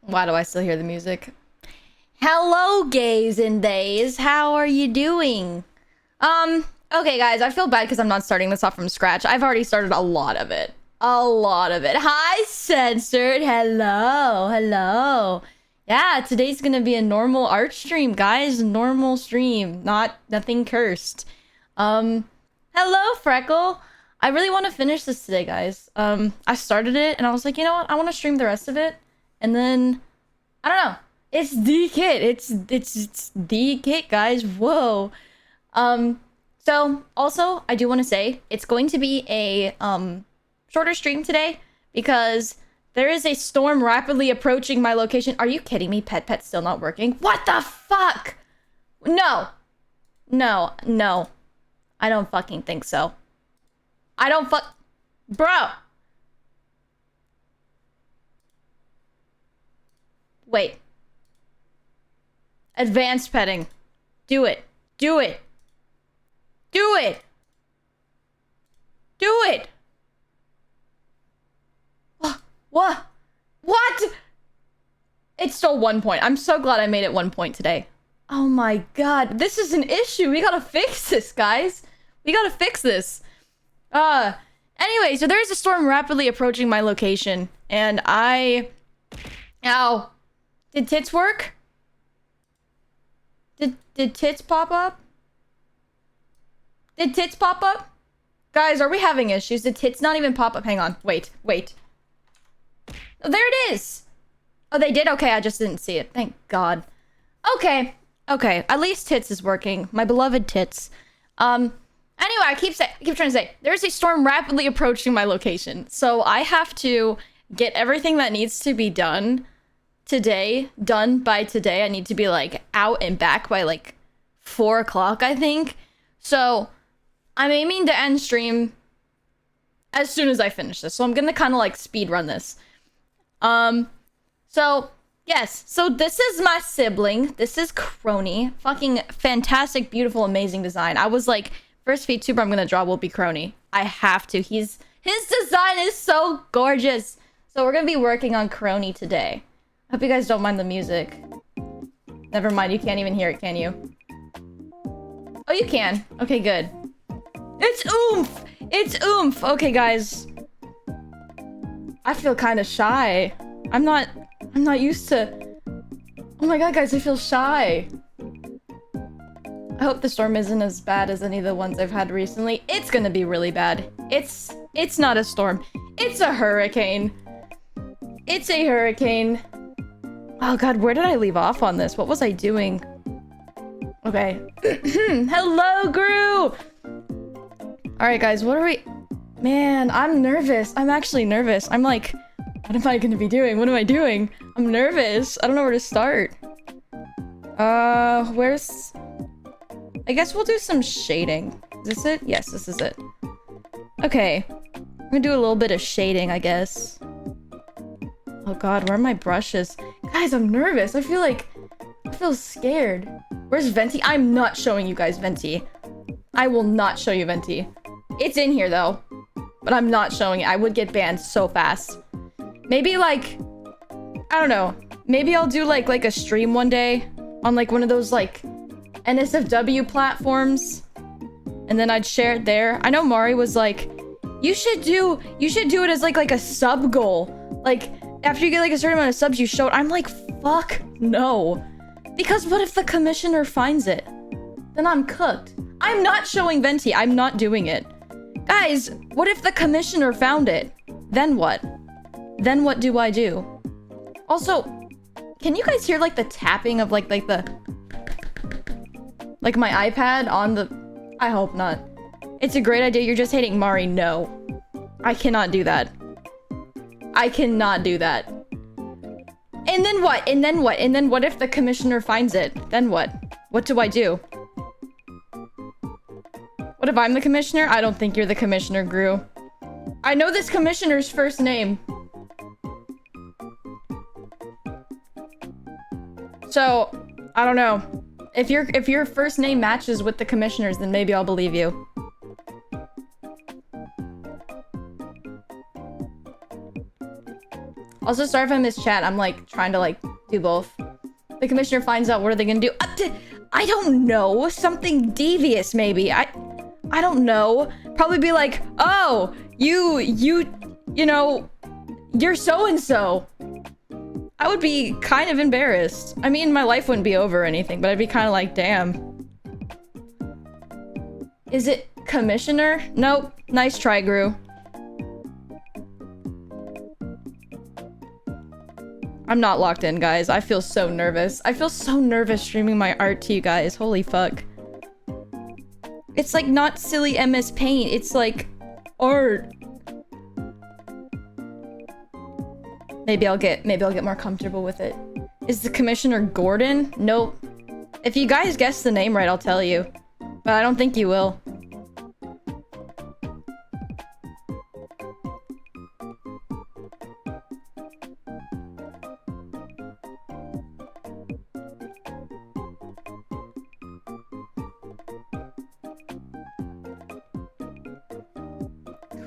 Why do I still hear the music? Hello, gays and days. How are you doing? Okay, guys, I feel bad because I'm not starting this off from scratch. I've already started a lot of it. A lot of it. Hi, Censored. Hello. Hello. Yeah, today's gonna be a normal art stream, guys. Normal stream. Nothing cursed. Hello, Freckle. I really want to finish this today, guys. I started it and I was like, you know what? I want to stream the rest of it. And then, I don't know. It's the kit. It's the kit, guys. Whoa. So also, I do want to say it's going to be a shorter stream today because there is a storm rapidly approaching my location. Are you kidding me? Pet's still not working. What the fuck? No. No. No. I don't fucking think so. I don't Bro. Wait. Advanced petting. Do it. Do it. Do it. Do it. What? What? It's still 1 point. I'm so glad I made it 1 point today. Oh my god. This is an issue. We gotta fix this, guys. We gotta fix this. Anyway, so there's a storm rapidly approaching my location. And Ow. Did tits work? Did tits pop up? Did tits pop up? Guys, are we having issues? Did tits not even pop up? Hang on. Wait. Oh, there it is. Oh, they did? Okay, I just didn't see it. Thank God. Okay. At least tits is working. My beloved tits. Anyway, I keep trying to say, there's a storm rapidly approaching my location. So I have to get everything that needs to be done today, done by today. I need to be like out and back by like 4 o'clock, I think. So I'm aiming to end stream as soon as I finish this. So I'm gonna kind of like speed run this. So yes, so this is my sibling. This is Crony. Fucking fantastic, beautiful, amazing design. I was like, first VTuber I'm gonna draw will be Crony. I have to. His design is so gorgeous. So we're gonna be working on Crony today. Hope you guys don't mind the music. Never mind, you can't even hear it, can you? Oh, you can. Okay, good. It's oomph! It's oomph! Okay, guys. I feel kind of shy. I'm not used to... Oh my god, guys, I feel shy. I hope the storm isn't as bad as any of the ones I've had recently. It's gonna be really bad. It's not a storm. It's a hurricane. It's a hurricane. Oh god, where did I leave off on this? What was I doing? Okay. Hello, Gru! Alright, guys, what are we... Man, I'm nervous. I'm actually nervous. I'm like, what am I gonna be doing? What am I doing? I'm nervous. I don't know where to start. Where's... I guess we'll do some shading. Is this it? Yes, this is it. Okay. I'm gonna do a little bit of shading, I guess. Oh god, where are my brushes? Guys, I'm nervous. I feel scared. Where's Venti? I'm not showing you guys Venti. I will not show you Venti. It's in here though, but I'm not showing it. I would get banned so fast. Maybe like, I don't know. Maybe I'll do like a stream one day on like one of those like NSFW platforms, and then I'd share it there. I know Mari was like, you should do it as like a sub goal. Like after you get like a certain amount of subs, you show it. I'm like, fuck no. Because what if the commissioner finds it? Then I'm cooked. I'm not showing Venti. I'm not doing it. Guys, what if the commissioner found it? Then what? Then what do I do? Also, can you guys hear like the tapping of like my iPad on the... I hope not. It's a great idea. You're just hating Mari. No. I cannot do that. I cannot do that. And then what? And then what? And then what if the commissioner finds it? Then what? What do I do? What if I'm the commissioner? I don't think you're the commissioner, Gru. I know this commissioner's first name. So, I don't know. If your first name matches with the commissioner's, then maybe I'll believe you. Also, sorry if I missed chat. I'm like trying to like Do both. The commissioner finds out, what are they gonna do? I don't know. Something devious, maybe. I don't know. Probably be like, oh, you know, you're so-and-so. I would be kind of embarrassed. I mean, my life wouldn't be over or anything, but I'd be kind of like, damn. Is it commissioner? Nope. Nice try, Gru. I'm not locked in, guys. I feel so nervous. I feel so nervous streaming my art to you guys. Holy fuck. It's like not silly MS Paint. It's like art. Maybe I'll get more comfortable with it. Is the commissioner Gordon? Nope. If you guys guess the name right, I'll tell you. But I don't think you will.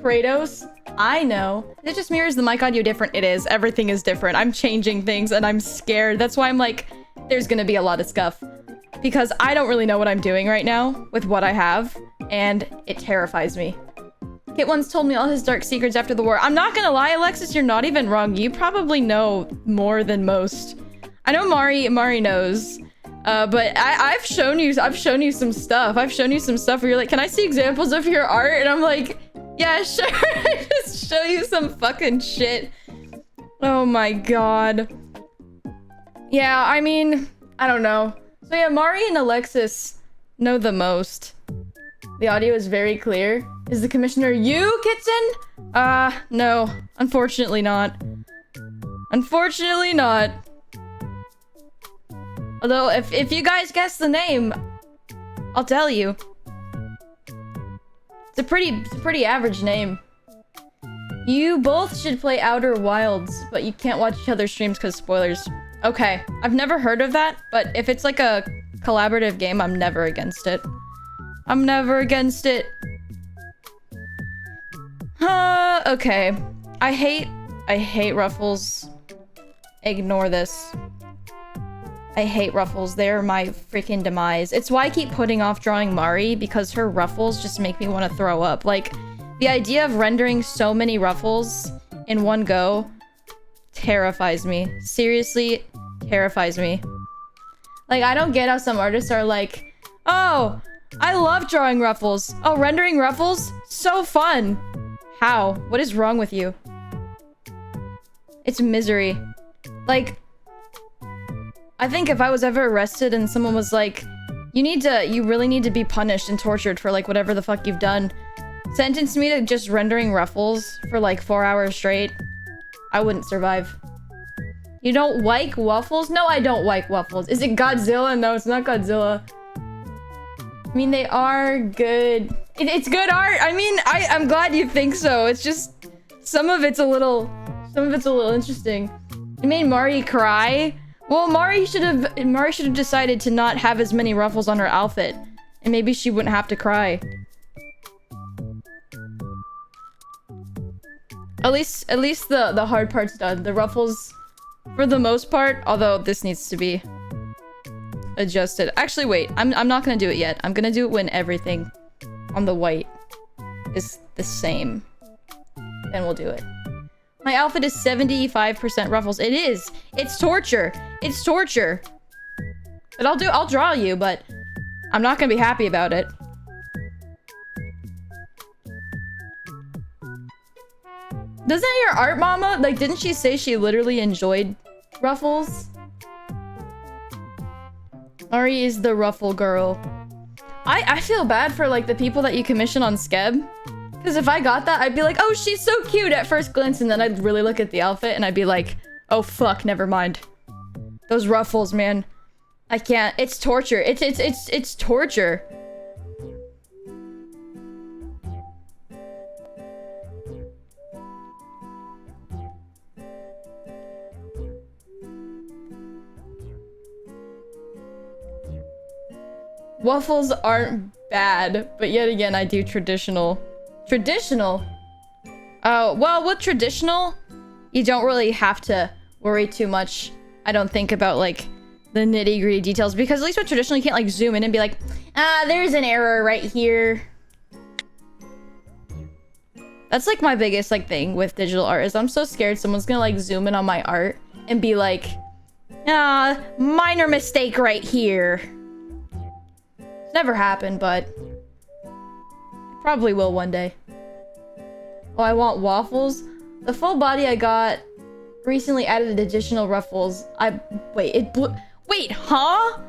Kratos? I know. It just mirrors the mic audio different. It is. Everything is different. I'm changing things and I'm scared. That's why I'm like, there's gonna be a lot of scuff. Because I don't really know what I'm doing right now with what I have. And it terrifies me. Kit once told me all his dark secrets after the war. I'm not gonna lie, Alexis, you're not even wrong. You probably know more than most. I know Mari knows. But I've shown you some stuff. I've shown you some stuff where you're like, can I see examples of your art? And I'm like, yeah, sure. Just show you some fucking shit. Oh my god. Yeah, I mean, I don't know. So yeah, Mari and Alexis know the most. The audio is very clear. Is the commissioner you, Kitsen? No. Unfortunately not. Unfortunately not. Although, if you guys guess the name, I'll tell you. It's a pretty average name. You both should play Outer Wilds, but you can't watch each other's streams because spoilers. Okay, I've never heard of that, but if it's like a collaborative game, I'm never against it. I'm never against it. Okay. I hate Ruffles. Ignore this. I hate Ruffles. They're my freaking demise. It's why I keep putting off drawing Mari, because her Ruffles just make me want to throw up. Like, the idea of rendering so many Ruffles in one go terrifies me. Seriously, terrifies me. Like, I don't get how some artists are like, oh, I love drawing Ruffles. Oh, rendering Ruffles? So fun. How? What is wrong with you? It's misery. Like, I think if I was ever arrested and someone was like, you really need to be punished and tortured for like whatever the fuck you've done, sentence me to just rendering Ruffles for like 4 hours straight, I wouldn't survive. You don't like waffles? No, I don't like waffles. Is it Godzilla? No, it's not Godzilla. I mean, they are good. It's good art. I mean, I'm glad you think so. It's just, some of it's a little interesting. It made Mari cry. Well, Mari should have decided to not have as many ruffles on her outfit, and maybe she wouldn't have to cry. At least the hard part's done. The ruffles, for the most part, although this needs to be adjusted. Actually, wait. I'm not gonna do it yet. I'm gonna do it when everything on the white is the same. Then we'll do it. My outfit is 75% ruffles. It is. It's torture. It's torture. But I'll draw you, but I'm not gonna be happy about it. Doesn't your art mama, like, didn't she say she literally enjoyed ruffles? Ari is the ruffle girl. I feel bad for, like, the people that you commission on Skeb. Because if I got that, I'd be like, oh, she's so cute at first glance, and then I'd really look at the outfit, and I'd be like, oh, fuck, never mind. Those ruffles, man. I can't. It's torture. It's torture. Waffles aren't bad, but yet again, I do traditional. Traditional? Oh, well, with traditional, you don't really have to worry too much I don't think about like the nitty-gritty details, because at least with traditional you can't like zoom in and be like, ah, there's an error right here. That's like my biggest like thing with digital art, is I'm so scared someone's gonna like zoom in on my art and be like, ah, minor mistake right here. It's never happened, but it probably will one day. Oh, I want waffles. The full body I got recently added additional ruffles. Wait, huh?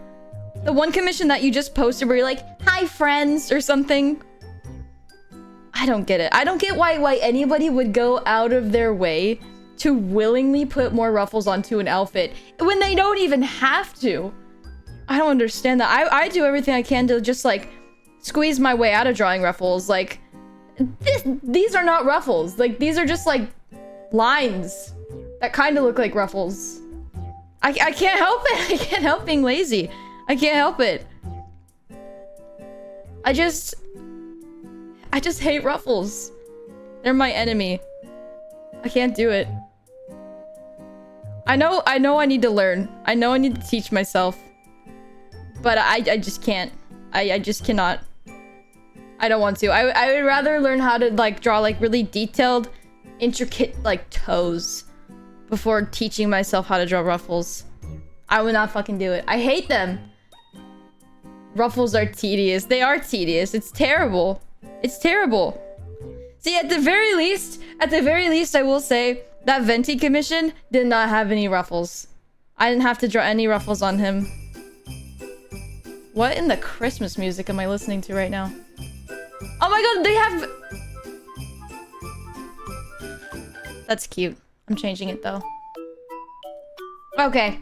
The one commission that you just posted where you're like, hi friends, or something. I don't get it. I don't get why anybody would go out of their way to willingly put more ruffles onto an outfit when they don't even have to. I don't understand that. I do everything I can to just like squeeze my way out of drawing ruffles. Like, these are not ruffles. Like, these are just like lines that kind of look like ruffles. I can't help it. I can't help being lazy. I can't help it. I just hate ruffles. They're my enemy. I can't do it. I know I need to learn. I know I need to teach myself. But I just can't. I just cannot. I don't want to. I would rather learn how to like draw like really detailed, intricate like toes before teaching myself how to draw ruffles. I would not fucking do it. I hate them. Ruffles are tedious. They are tedious. It's terrible. It's terrible. See, at the very least, I will say that Venti commission did not have any ruffles. I didn't have to draw any ruffles on him. What in the Christmas music am I listening to right now? Oh my god, they have... That's cute. I'm changing it though. Okay.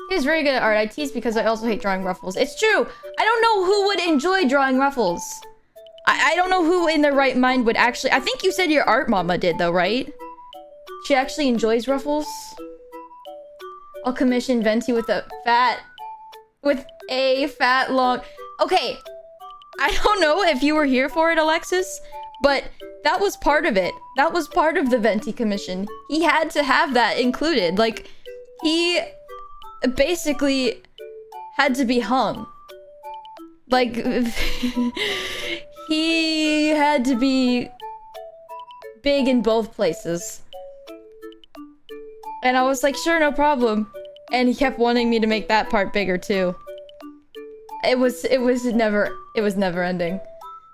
He's very good at art. I tease because I also hate drawing ruffles. It's true. I don't know who would enjoy drawing ruffles. I don't know who in their right mind would actually... I think you said your art mama did though, right? She actually enjoys ruffles. I'll commission Venti with a fat long... Okay. I don't know if you were here for it, Alexis, but that was part of it. That was part of the Venti commission. He had to have that included. Like, he basically had to be hung. Like, he had to be big in both places. And I was like, sure, no problem. And he kept wanting me to make that part bigger too. It was never ending.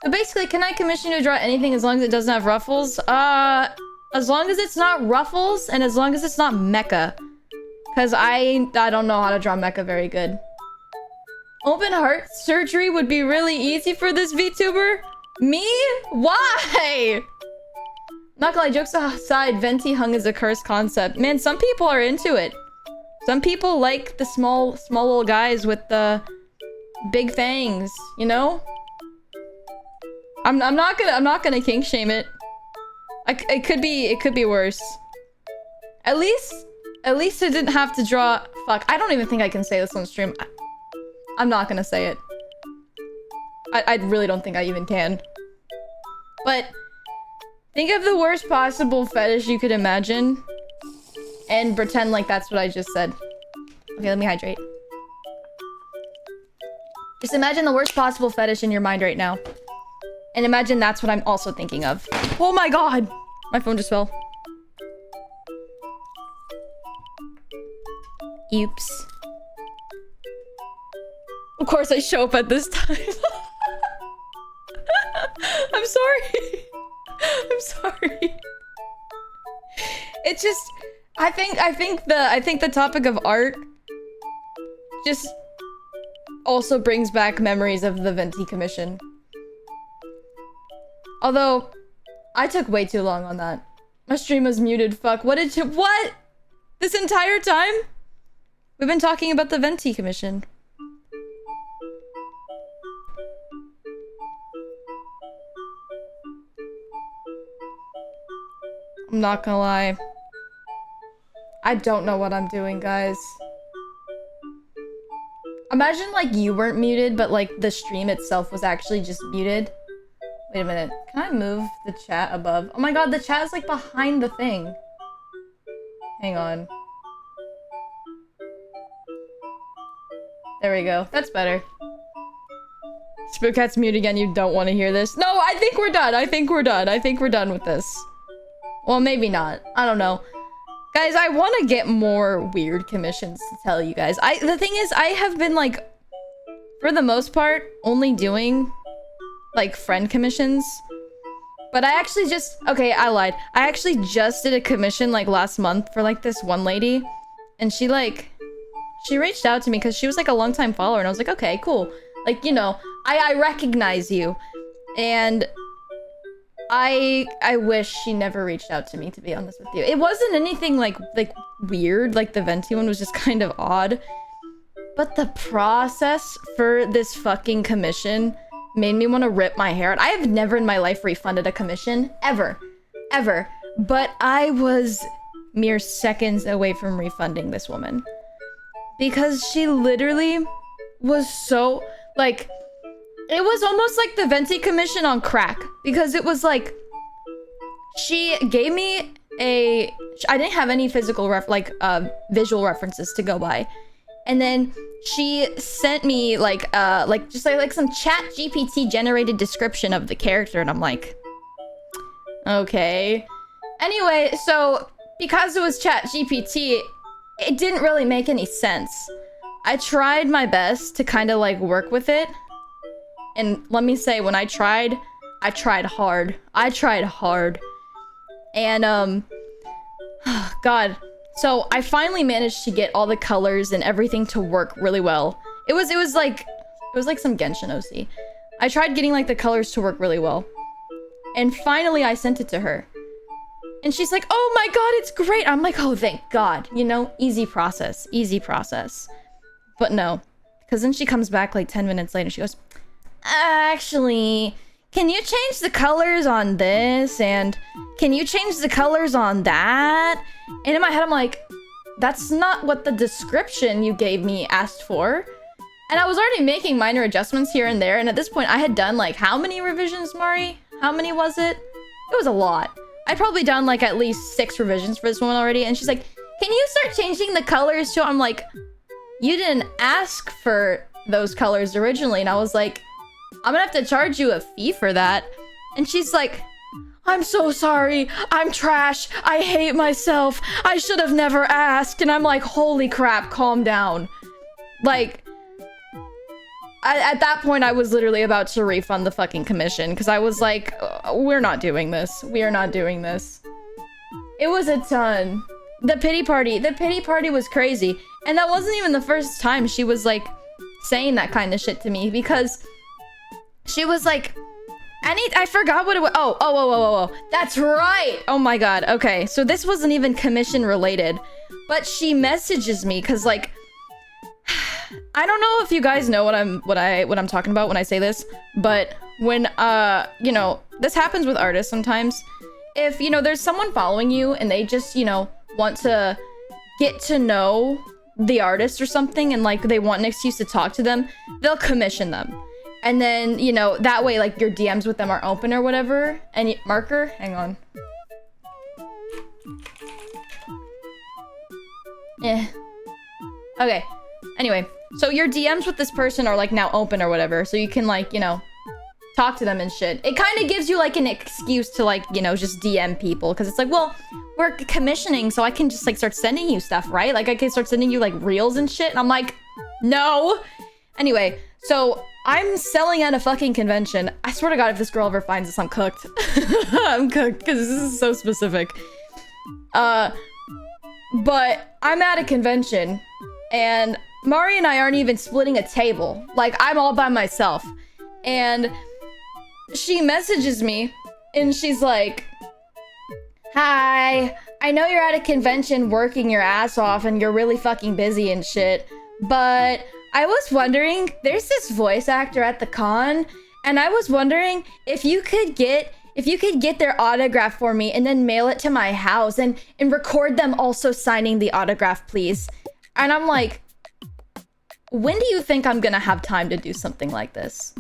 So basically, can I commission you to draw anything as long as it doesn't have ruffles? As long as it's not ruffles and as long as it's not mecha. Cause I don't know how to draw mecha very good. Open heart surgery would be really easy for this VTuber? Me? Why? Not gonna lie, jokes aside, Venti hung is a cursed concept. Man, some people are into it. Some people like the small little guys with the big fangs, you know? I'm not gonna kink shame it. It could be worse. At least I didn't have to draw... Fuck, I don't even think I can say this on stream. I'm not gonna say it. I really don't think I even can. But think of the worst possible fetish you could imagine and pretend like that's what I just said. Okay, let me hydrate. Just imagine the worst possible fetish in your mind right now. And imagine that's what I'm also thinking of. Oh my god! My phone just fell. Oops. Of course I show up at this time. I'm sorry. I'm sorry. It's just... I think the topic of art just also brings back memories of the Venti commission. Although, I took way too long on that. My stream was muted, fuck. What? This entire time? We've been talking about the Venti commission. I'm not gonna lie. I don't know what I'm doing, guys. Imagine, like, you weren't muted, but, like, the stream itself was actually just muted. Wait a minute. Can I move the chat above? Oh my god, the chat is, like, behind the thing. Hang on. There we go. That's better. Spookat's mute again. You don't want to hear this. No, I think we're done. I think we're done. I think we're done with this. Well, maybe not. I don't know. Guys, I want to get more weird commissions to tell you guys. The thing is, I have been like, for the most part, only doing like friend commissions. But I actually just, okay, I lied. I actually just did a commission like last month for like this one lady. And she reached out to me because she was like a longtime follower. And I was like, okay, cool. Like, you know, I recognize you. And I wish she never reached out to me, to be honest with you. It wasn't anything like weird. Like the venti one was just kind of odd. But the process for this fucking commission made me want to rip my hair out. I have never in my life refunded a commission. Ever. Ever. But I was mere seconds away from refunding this woman. Because she literally was so, like, it was almost like the venti commission on crack. Because it was like, she gave me I didn't have any physical visual references to go by. And then she sent me like some chat GPT generated description of the character, and I'm like, okay. Anyway, so because it was chat GPT, it didn't really make any sense. I tried my best to kind of like work with it. And let me say, when I tried hard. I tried hard. And God. So I finally managed to get all the colors and everything to work really well. It was like some Genshin OC. I tried getting like the colors to work really well. And finally I sent it to her. And she's like, oh my God, it's great. I'm like, oh, thank God. You know, easy process. Easy process. But no. Because then she comes back like 10 minutes later. She goes, actually, can you change the colors on this? And can you change the colors on that? And in my head, I'm like, that's not what the description you gave me asked for. And I was already making minor adjustments here and there. And at this point, I had done like, how many revisions, Mari? How many was it? It was a lot. I'd probably done like at least 6 revisions for this one already. And she's like, can you start changing the colors too? I'm like, you didn't ask for those colors originally. And I was like, I'm gonna have to charge you a fee for that. And she's like, I'm so sorry. I'm trash. I hate myself. I should have never asked. And I'm like, holy crap, calm down. Like, at that point, I was literally about to refund the fucking commission. Because I was like, we're not doing this. We are not doing this. It was a ton. The pity party was crazy. And that wasn't even the first time she was like saying that kind of shit to me. Because she was like, I forgot what it was. Oh. That's right. Oh my God. Okay. So this wasn't even commission related, but she messages me because like, I don't know if you guys know what I'm talking about when I say this, but when, you know, this happens with artists sometimes. If, you know, there's someone following you and they just, you know, want to get to know the artist or something and like they want an excuse to talk to them, they'll commission them. And then, you know, that way, like, your DMs with them are open or whatever. And marker? Hang on. Okay. Anyway, so your DMs with this person are, like, now open or whatever. So you can, like, you know, talk to them and shit. It kind of gives you, like, an excuse to, like, you know, just DM people. Because it's like, well, we're commissioning, so I can just, like, start sending you stuff, right? Like, I can start sending you, like, reels and shit. And I'm like, no. Anyway, so I'm selling at a fucking convention. I swear to God, if this girl ever finds this, I'm cooked. I'm cooked, because this is so specific. But I'm at a convention, and Mari and I aren't even splitting a table. Like, I'm all by myself. And she messages me, and she's like, hi, I know you're at a convention working your ass off, and you're really fucking busy and shit, but I was wondering, there's this voice actor at the con, and I was wondering if you could get their autograph for me and then mail it to my house and record them also signing the autograph, please. And I'm like, when do you think I'm gonna have time to do something like this?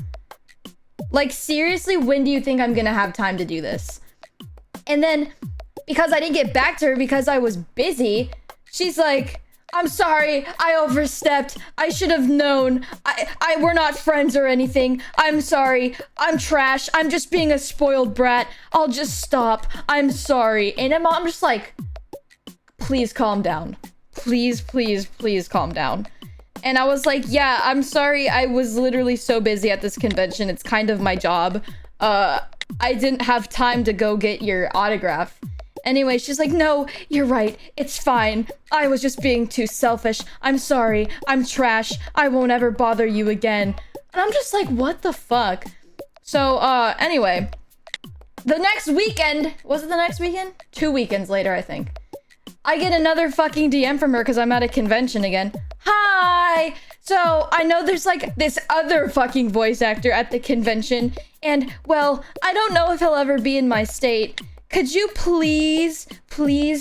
Like, seriously, when do you think I'm gonna have time to do this? And then, because I didn't get back to her because I was busy, she's like, I'm sorry, I overstepped. I should have known. We're not friends or anything. I'm sorry. I'm trash. I'm just being a spoiled brat. I'll just stop. I'm sorry. And I'm just like, please calm down. Please, please, please calm down. And I was like, yeah, I'm sorry. I was literally so busy at this convention. It's kind of my job. I didn't have time to go get your autograph. Anyway, she's like, no, you're right. It's fine. I was just being too selfish. I'm sorry. I'm trash. I won't ever bother you again. And I'm just like, what the fuck? So, anyway. The next weekend, was it the next weekend? 2 weekends later, I think. I get another fucking DM from her because I'm at a convention again. Hi! So, I know there's like this other fucking voice actor at the convention. And, well, I don't know if he'll ever be in my state. Could you please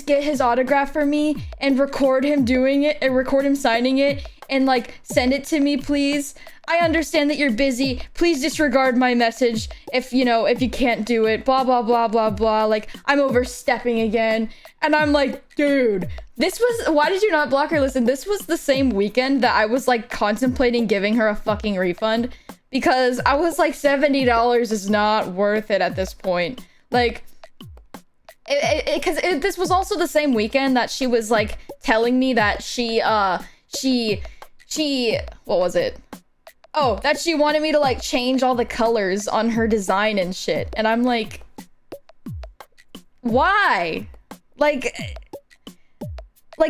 get his autograph for me and record him doing it and record him signing it and like send it to me, please? I understand that you're busy. Please disregard my message if you can't do it. Blah, blah, blah, blah, blah. Like, I'm overstepping again. And I'm like, dude, why did you not block her? Listen, this was the same weekend that I was like contemplating giving her a fucking refund because I was like, $70 is not worth it at this point. Like, because this was also the same weekend that she was like telling me that she what was it? Oh, that she wanted me to like change all the colors on her design and shit. And I'm like, why? Like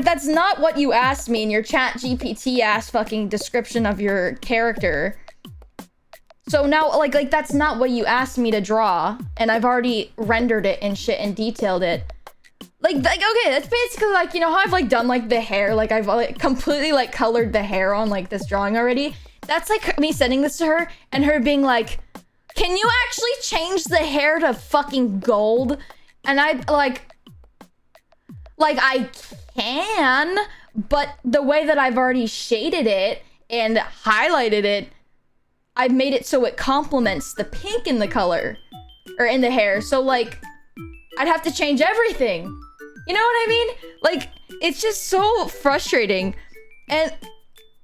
that's not what you asked me in your chat GPT ass fucking description of your character. So now, like that's not what you asked me to draw, and I've already rendered it and shit and detailed it. Like okay, that's basically like, you know how I've like done like the hair, like I've like completely like colored the hair on like this drawing already. That's like me sending this to her and her being like, can you actually change the hair to fucking gold? And I like I can, but the way that I've already shaded it and highlighted it, I've made it so it complements the pink in the color or in the hair. So like I'd have to change everything. You know what I mean? Like it's just so frustrating. And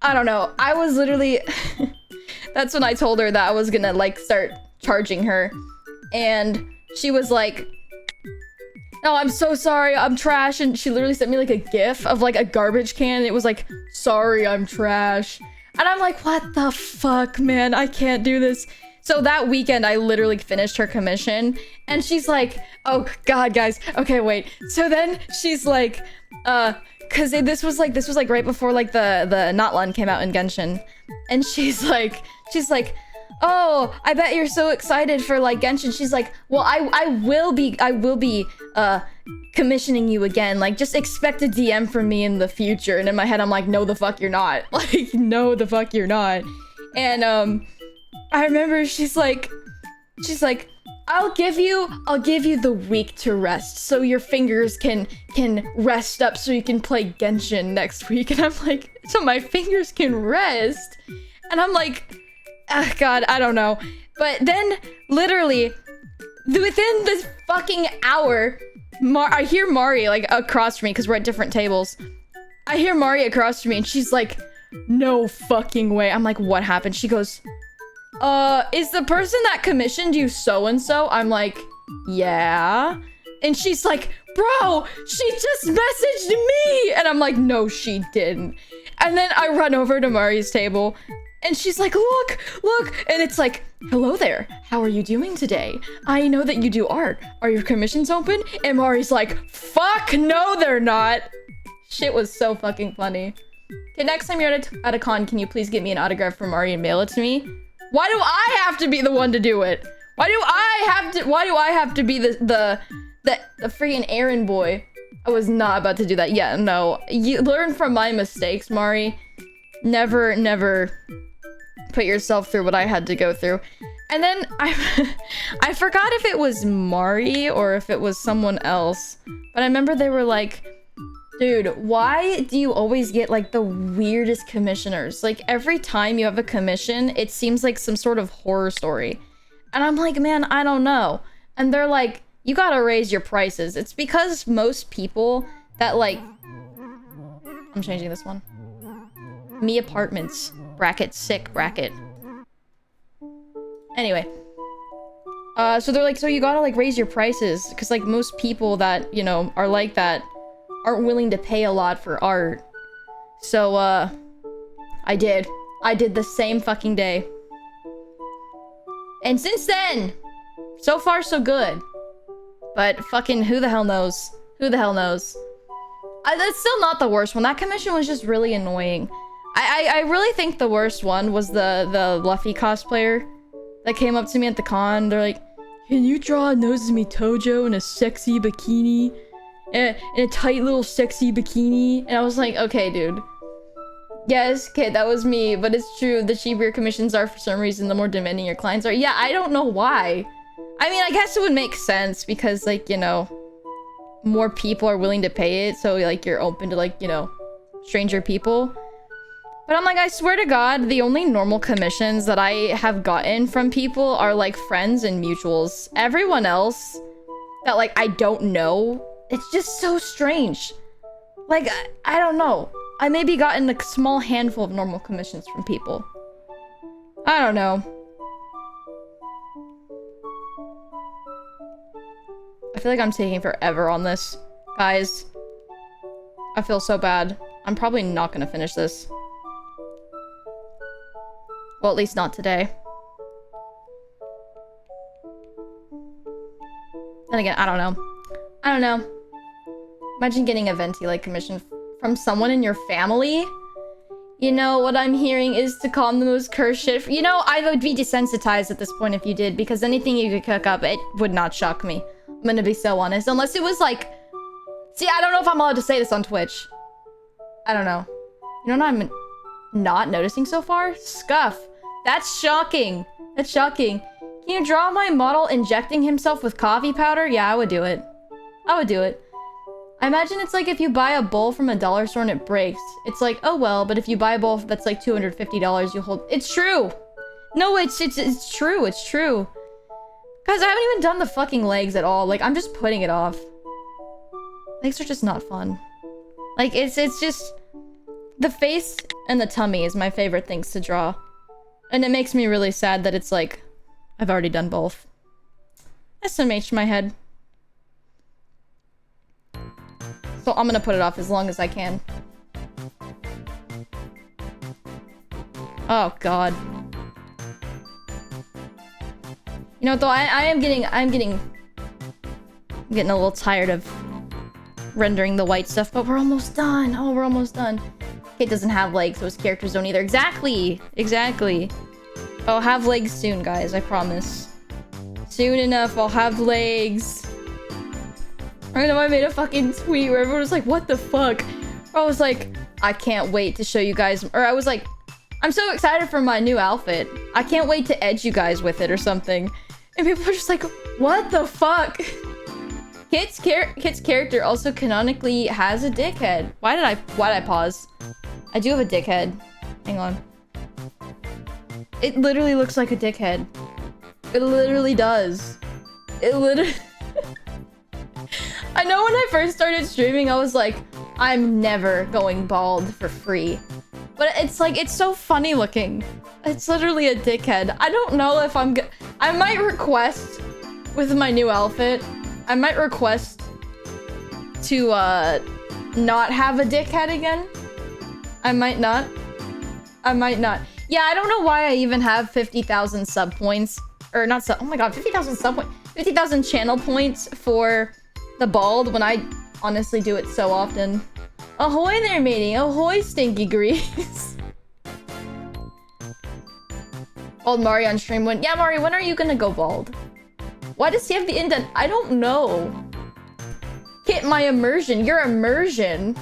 I don't know. I was literally that's when I told her that I was gonna like start charging her. And she was like, no, I'm so sorry, I'm trash. And she literally sent me like a GIF of like a garbage can. It was like, sorry, I'm trash. And I'm like, what the fuck, man? I can't do this. So that weekend, I literally finished her commission. And she's like, oh, God, guys. Okay, wait. So then she's like, because this was like right before like the Notlun came out in Genshin. And she's like, oh, I bet you're so excited for like Genshin. She's like, well, I will be commissioning you again. Like, just expect a DM from me in the future. And in my head, I'm like, no, the fuck you're not. Like, no, the fuck you're not. And I remember she's like, I'll give you the week to rest so your fingers can rest up so you can play Genshin next week. And I'm like, so my fingers can rest? And I'm like, oh, God, I don't know. But then, literally, within this fucking hour, I hear Mari, like, across from me, because we're at different tables. I hear Mari across from me, and she's like, no fucking way. I'm like, what happened? She goes, is the person that commissioned you so-and-so? I'm like, yeah. And she's like, bro, she just messaged me. And I'm like, no, she didn't. And then I run over to Mari's table, and she's like, look. And it's like, hello there. How are you doing today? I know that you do art. Are your commissions open? And Mari's like, fuck no, they're not. Shit was so fucking funny. Okay, next time you're at a con, can you please get me an autograph from Mari and mail it to me? Why do I have to be the one to do it? Why do I have to be the freaking errand boy? I was not about to do that. Yeah, no. You learn from my mistakes, Mari. Never put yourself through what I had to go through. And then I forgot if it was Mari or if it was someone else. But I remember they were like, dude, why do you always get like the weirdest commissioners? Like every time you have a commission, it seems like some sort of horror story. And I'm like, man, I don't know. And they're like, you gotta raise your prices. It's because most people that like I'm changing this one. Me apartments. Bracket sick bracket. Anyway. So they're like, so you gotta like raise your prices. Because like most people that, you know, are like that aren't willing to pay a lot for art. So, I did. I did the same fucking day. And since then, so far so good. But fucking who the hell knows? Who the hell knows? That's still not the worst one. That commission was just really annoying. I really think the worst one was the Luffy cosplayer that came up to me at the con. They're like, can you draw a Nozomi Tojo in a sexy bikini? In a tight little sexy bikini? And I was like, okay, dude. Yes, okay, that was me, but it's true. The cheaper your commissions are for some reason, the more demanding your clients are. Yeah, I don't know why. I mean, I guess it would make sense because, like, you know, more people are willing to pay it, so, like, you're open to, like, you know, stranger people. But I'm like, I swear to God, the only normal commissions that I have gotten from people are, like, friends and mutuals. Everyone else that, like, I don't know, it's just so strange. Like, I don't know. I maybe gotten a small handful of normal commissions from people. I don't know. I feel like I'm taking forever on this. Guys, I feel so bad. I'm probably not gonna finish this. Well, at least not today. Then again, I don't know. I don't know. Imagine getting a venti-like commission from someone in your family. You know, what I'm hearing is to calm the most cursed shit. You know, I would be desensitized at this point if you did, because anything you could cook up, it would not shock me. I'm gonna be so honest. Unless it was like... See, I don't know if I'm allowed to say this on Twitch. I don't know. You know what I'm not noticing so far? Scuff. That's shocking. That's shocking. Can you draw my model injecting himself with coffee powder? Yeah, I would do it. I would do it. I imagine it's like if you buy a bowl from a dollar store and it breaks. It's like, oh well, but if you buy a bowl that's like $250, you hold... It's true! No, it's true, it's true. Guys, I haven't even done the fucking legs at all. Like, I'm just putting it off. Legs are just not fun. Like, it's just... The face and the tummy is my favorite things to draw. And it makes me really sad that it's like... I've already done both. SMH my head. So I'm gonna put it off as long as I can. Oh god. You know what though, I'm getting a little tired of rendering the white stuff, but we're almost done. Oh, we're almost done. Kate doesn't have legs, so his characters don't either. Exactly! Exactly. I'll have legs soon, guys, I promise. Soon enough, I'll have legs. I know I made a fucking tweet where everyone was like, what the fuck? I was like, I can't wait to show you guys, or I was like, I'm so excited for my new outfit. I can't wait to edge you guys with it or something. And people were just like, what the fuck? Kit's character also canonically has a dickhead. Why did I pause? I do have a dickhead. Hang on. It literally looks like a dickhead. It literally does. It literally... I know when I first started streaming, I was like, I'm never going bald for free. But it's like, it's so funny looking. It's literally a dickhead. I don't know if I might request, with my new outfit, I might request to, not have a dickhead again. I might not. I might not. Yeah, I don't know why I even have 50,000 sub points. Or not sub- oh my god, 50,000 sub points. 50,000 channel points for the bald when I honestly do it so often. Ahoy there, matey. Ahoy, stinky grease. Bald Mari on stream when... Yeah, Mari, when are you gonna go bald? Why does he have the indent? I don't know. Hit my immersion. Your immersion.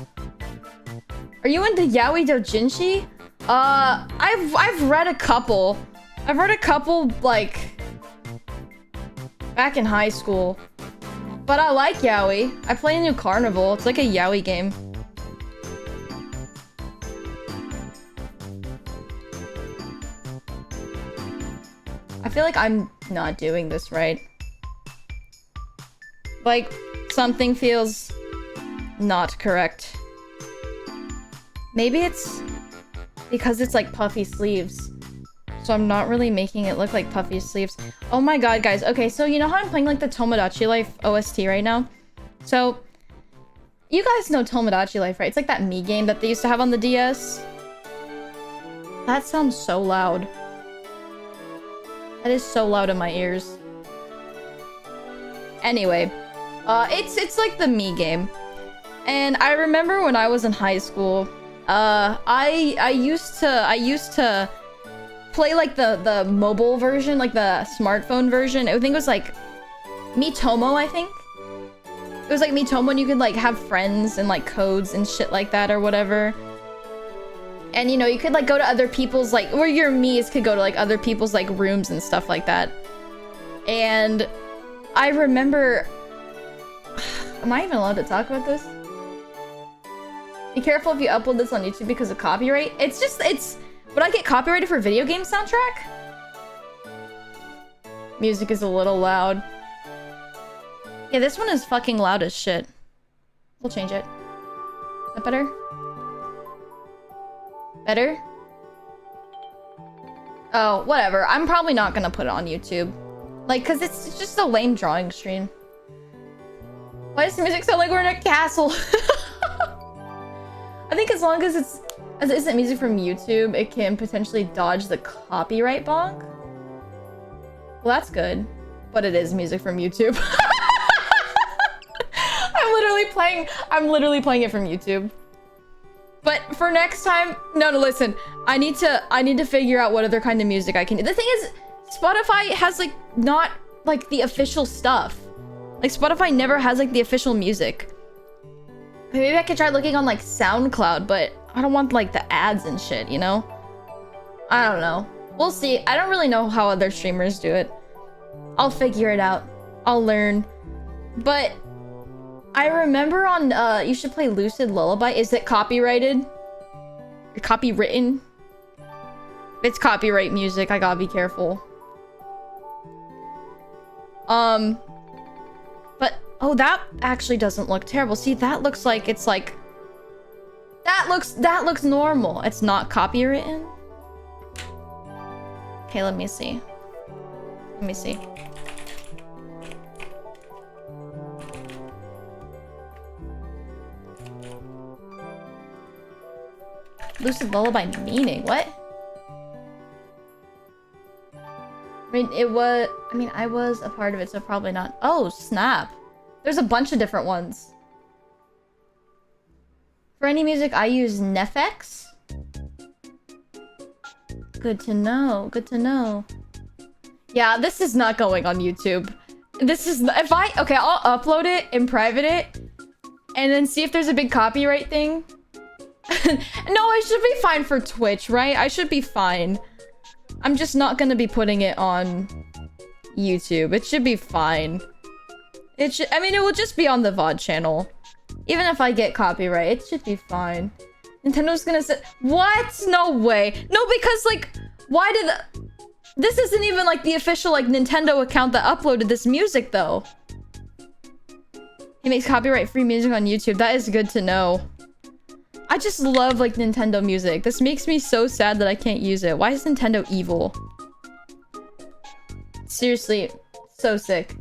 Are you into yaoi doujinshi? I've read a couple. I've read a couple, like... back in high school. But I like yaoi. I play a new Carnival. It's like a yaoi game. I feel like I'm not doing this right. Like, something feels not correct. Maybe it's because it's like puffy sleeves. So I'm not really making it look like puffy sleeves. Oh my god, guys. Okay, so you know how I'm playing like the Tomodachi Life OST right now? So you guys know Tomodachi Life, right? It's like that Mii game that they used to have on the DS. That sounds so loud. That is so loud in my ears. Anyway, it's like the Mii game. And I remember when I was in high school, I used to play like the mobile version, like the smartphone version. I think it was like Miitomo, I think. It was like Miitomo, and you could like have friends and like codes and shit like that or whatever. And you know, you could like go to other people's like, or your Miis could go to like other people's like rooms and stuff like that. And I remember, am I even allowed to talk about this? Be careful if you upload this on YouTube because of copyright. Would I get copyrighted for video game soundtrack? Music is a little loud. Yeah, this one is fucking loud as shit. We'll change it. Is that better? Better? Oh, whatever. I'm probably not gonna put it on YouTube. Like, cause it's just a lame drawing stream. Why does the music sound like we're in a castle? I think as long as it isn't music from YouTube, it can potentially dodge the copyright bonk. Well, that's good. But it is music from YouTube. I'm literally playing it from YouTube. But for next time, no, listen. I need to figure out what other kind of music I can do. The thing is, Spotify has like not like the official stuff. Like Spotify never has like the official music. Maybe I could try looking on like SoundCloud, but I don't want like the ads and shit, you know? I don't know. We'll see. I don't really know how other streamers do it. I'll figure it out. I'll learn. But I remember on you should play Lucid Lullaby. Is it copyrighted? Or copywritten? It's copyright music. I gotta be careful. But oh, that actually doesn't look terrible. See, that looks like it's like that looks normal. It's not copywritten. Okay, let me see. Let me see. Lucid Lullaby meaning? What? I was a part of it, so probably not. Oh, snap. There's a bunch of different ones. For any music, I use Nefx. Good to know. Good to know. Yeah, this is not going on YouTube. This is... Okay, I'll upload it and private it. And then see if there's a big copyright thing. No, I should be fine for Twitch, right? I should be fine. I'm just not gonna be putting it on YouTube. It should be fine. I mean, it will just be on the VOD channel. Even if I get copyright, it should be fine. Nintendo's gonna say... What? No way. No, because, like, why did... This isn't even, like, the official, like, Nintendo account that uploaded this music, though. He makes copyright-free music on YouTube. That is good to know. I just love, like, Nintendo music. This makes me so sad that I can't use it. Why is Nintendo evil? Seriously, so sick.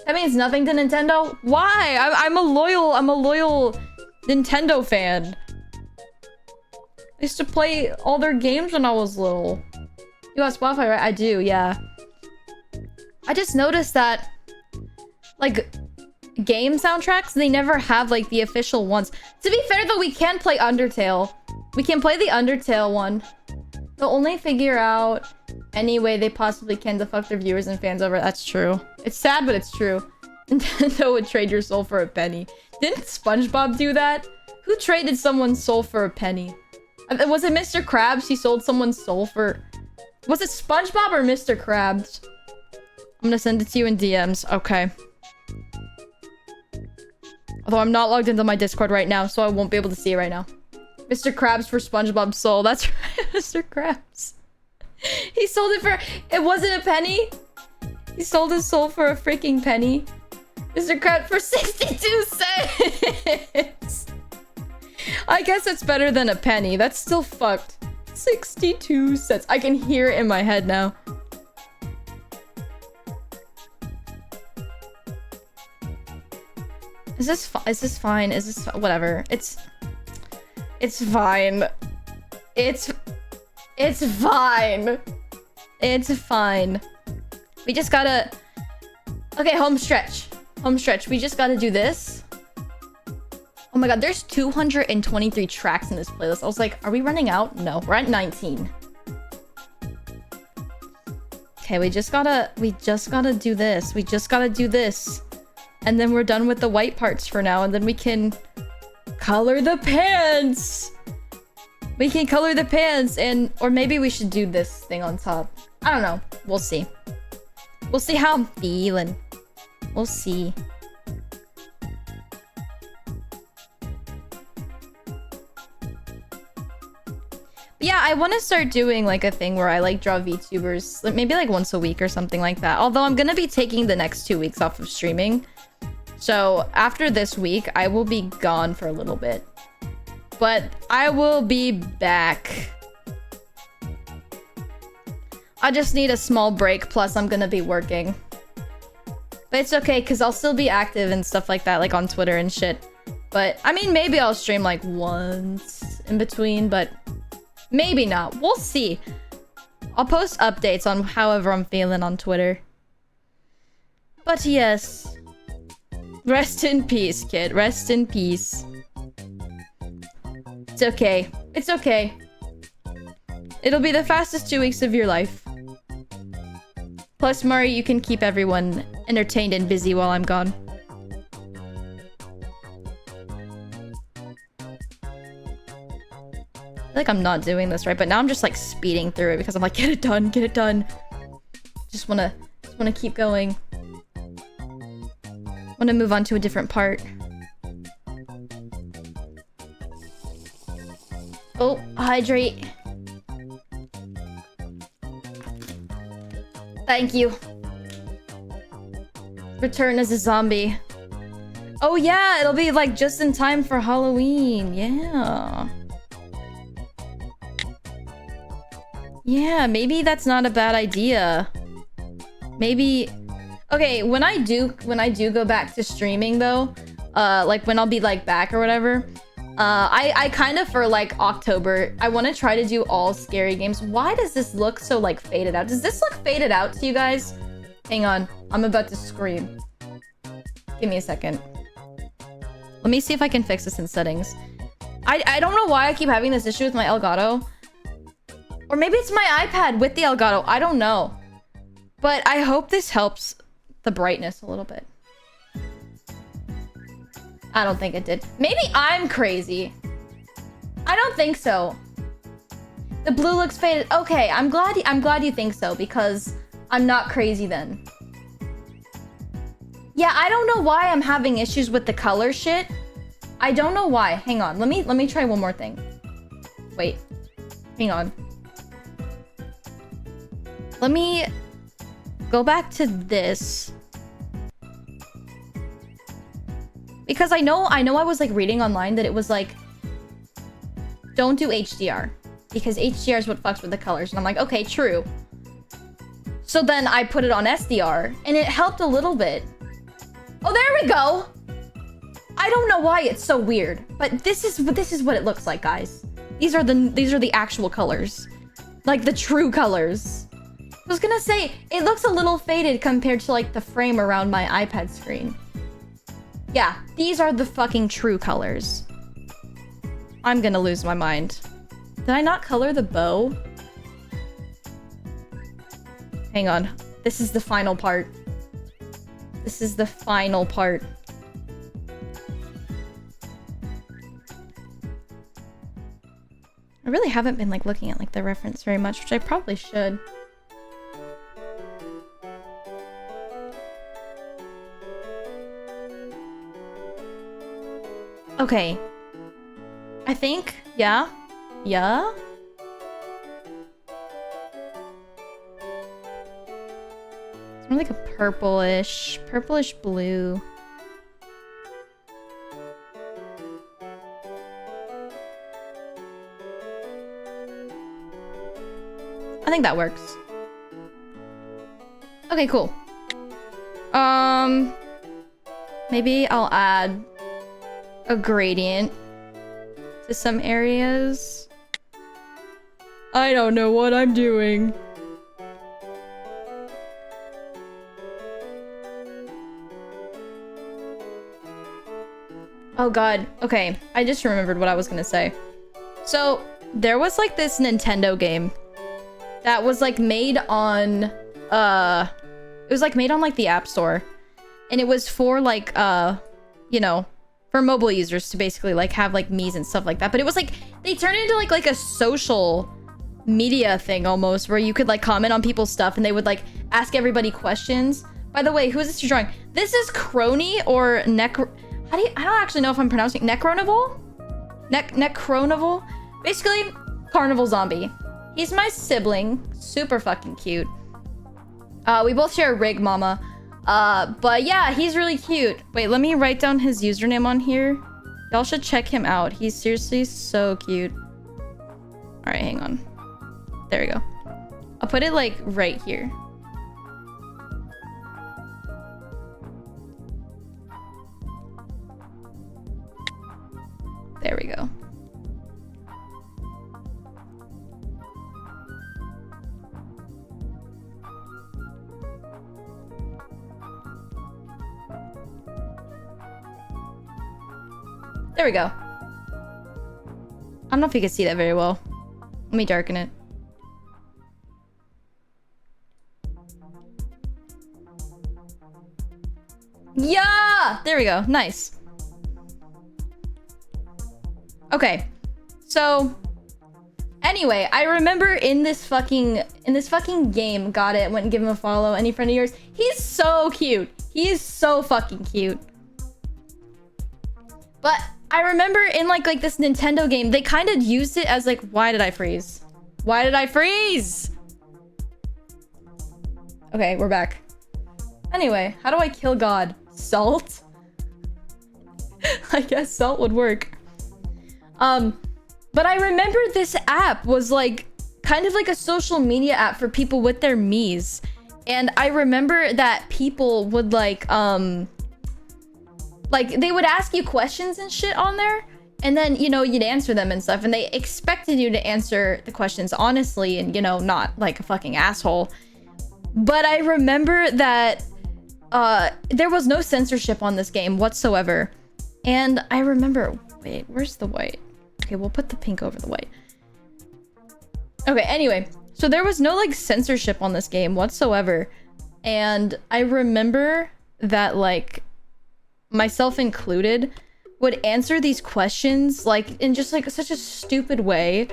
That means nothing to Nintendo? Why? I'm a loyal Nintendo fan. I used to play all their games when I was little. You got Spotify, right? I do, yeah. I just noticed that, like, game soundtracks, they never have, like, the official ones. To be fair, though, we can play Undertale. We can play the Undertale one. They'll only figure out any way they possibly can to fuck their viewers and fans over. That's true. It's sad, but it's true. Nintendo would trade your soul for a penny. Didn't SpongeBob do that? Who traded someone's soul for a penny? Was it Mr. Krabs? He sold someone's soul for... Was it SpongeBob or Mr. Krabs? I'm gonna send it to you in DMs. Okay. Although I'm not logged into my Discord right now, so I won't be able to see it right now. Mr. Krabs for SpongeBob's soul. That's right, Mr. Krabs. He sold it for... It wasn't a penny? He sold his soul for a freaking penny. Mr. Krabs for 62 cents! I guess it's better than a penny. That's still fucked. 62 cents. I can hear it in my head now. Is this fine? Is this whatever? It's fine. It's fine. It's fine. We just gotta... Okay, home stretch. Home stretch. We just gotta do this. Oh my god, there's 223 tracks in this playlist. I was like, are we running out? No, we're at 19. Okay, we just gotta do this. We just gotta do this. And then we're done with the white parts for now. And then we can color the pants. We can color the pants and... Or maybe we should do this thing on top. I don't know. We'll see. We'll see how I'm feeling. We'll see. Yeah, I want to start doing like a thing where I like draw VTubers, like, maybe like once a week or something like that. Although I'm gonna be taking the next 2 weeks off of streaming. So after this week, I will be gone for a little bit. But I will be back. I just need a small break, plus I'm gonna be working. But it's okay, because I'll still be active and stuff like that, like on Twitter and shit. But, I mean, maybe I'll stream like once in between, but... Maybe not. We'll see. I'll post updates on however I'm feeling on Twitter. But yes. Rest in peace, kid. Rest in peace. It's okay. It's okay. It'll be the fastest 2 weeks of your life. Plus, Murray, you can keep everyone entertained and busy while I'm gone. I feel like I'm not doing this right, but now I'm just like speeding through it because I'm like, get it done, get it done. Just wanna keep going. Wanna move on to a different part. Oh, hydrate. Thank you. Return as a zombie. Oh yeah, it'll be like just in time for Halloween. Yeah. Yeah, maybe that's not a bad idea. Maybe... Okay, when I do go back to streaming though, like when I'll be like back or whatever, I kind of for like October, I want to try to do all scary games. Why does this look so like faded out? Does this look faded out to you guys? Hang on, I'm about to scream. Give me a second. Let me see if I can fix this in settings. I don't know why I keep having this issue with my Elgato. Or maybe it's my iPad with the Elgato. I don't know. But I hope this helps the brightness a little bit. I don't think it did. Maybe I'm crazy. I don't think so. The blue looks faded. Okay, I'm glad you think so because I'm not crazy then. Yeah, I don't know why I'm having issues with the color shit. I don't know why. Hang on. Let me try one more thing. Wait. Hang on. Let me go back to this. Because I know I was like reading online that it was like, don't do HDR. Because HDR is what fucks with the colors. And I'm like, okay, true. So then I put it on SDR and it helped a little bit. Oh, there we go. I don't know why it's so weird, but this is what it looks like, guys. These are the actual colors. Like the true colors. I was gonna say, it looks a little faded compared to like the frame around my iPad screen. Yeah, these are the fucking true colors. I'm gonna lose my mind. Did I not color the bow? Hang on. This is the final part. This is the final part. I really haven't been like looking at like the reference very much, which I probably should. Okay. I think, yeah. Yeah? It's more like a purplish blue. I think that works. Okay, cool. Maybe I'll add a gradient to some areas. I don't know what I'm doing. Oh god, okay. I just remembered what I was gonna say. So, there was like this Nintendo game that was like made on, it was like made on like the App Store. And it was for like, you know, for mobile users to basically like have like Miis and stuff like that. But it was like, they turned it into like a social media thing almost, where you could like comment on people's stuff and they would like ask everybody questions. By the way, who is this you're drawing? This is Crony or I don't actually know if I'm pronouncing Necronaval? Necronaval? Basically, carnival zombie. He's my sibling. Super fucking cute. We both share a rig mama. But yeah, he's really cute. Wait, let me write down his username on here. Y'all should check him out. He's seriously so cute. Alright, hang on. There we go. I'll put it like right here. There we go. There we go. I don't know if you can see that very well. Let me darken it. Yeah! There we go. Nice. Okay. So, anyway, I remember in this fucking game, got it, went and give him a follow, any friend of yours. He's so cute. He is so fucking cute. But I remember in like this Nintendo game, they kind of used it as like, why did I freeze? Why did I freeze? Okay, we're back. Anyway, how do I kill God? Salt? I guess salt would work. But I remember this app was like kind of like a social media app for people with their Miis. And I remember that people would like they would ask you questions and shit on there, and then, you know, you'd answer them and stuff, and they expected you to answer the questions honestly and, you know, not like a fucking asshole. But I remember that there was no censorship on this game whatsoever. And I remember, wait, where's the white? Okay, we'll put the pink over the white. Okay, anyway, so there was no like censorship on this game whatsoever. And I remember that like myself included would answer these questions like in just like such a stupid way.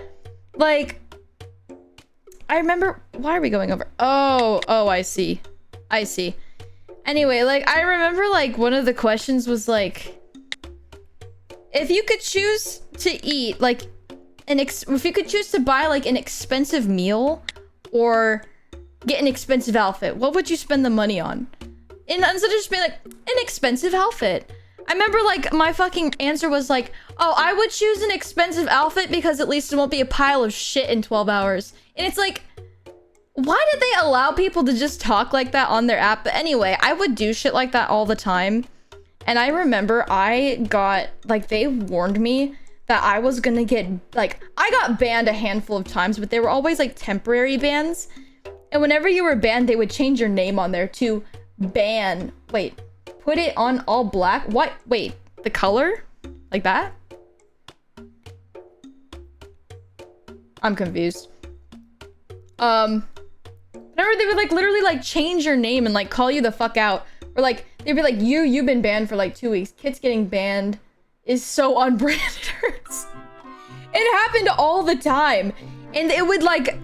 Like, I remember, why are we going over? Oh, I see. Anyway, like I remember like one of the questions was like, if you could choose to eat like if you could choose to buy like an expensive meal or get an expensive outfit, what would you spend the money on? And instead of just being like, an expensive outfit. I remember like my fucking answer was like, oh, I would choose an expensive outfit because at least it won't be a pile of shit in 12 hours. And it's like, why did they allow people to just talk like that on their app? But anyway, I would do shit like that all the time. And I remember I got, like, they warned me that I was gonna get, like, I got banned a handful of times, but they were always, like, temporary bans. And whenever you were banned, they would change your name on there to ban. Wait, put it on all black? What? Wait, the color? Like that? I'm confused. Remember they would, like, literally, like, change your name and, like, call you the fuck out. Or, like, they'd be like, you've been banned for, like, 2 weeks. Kids getting banned is so unbranded. It happened all the time. And it would, like,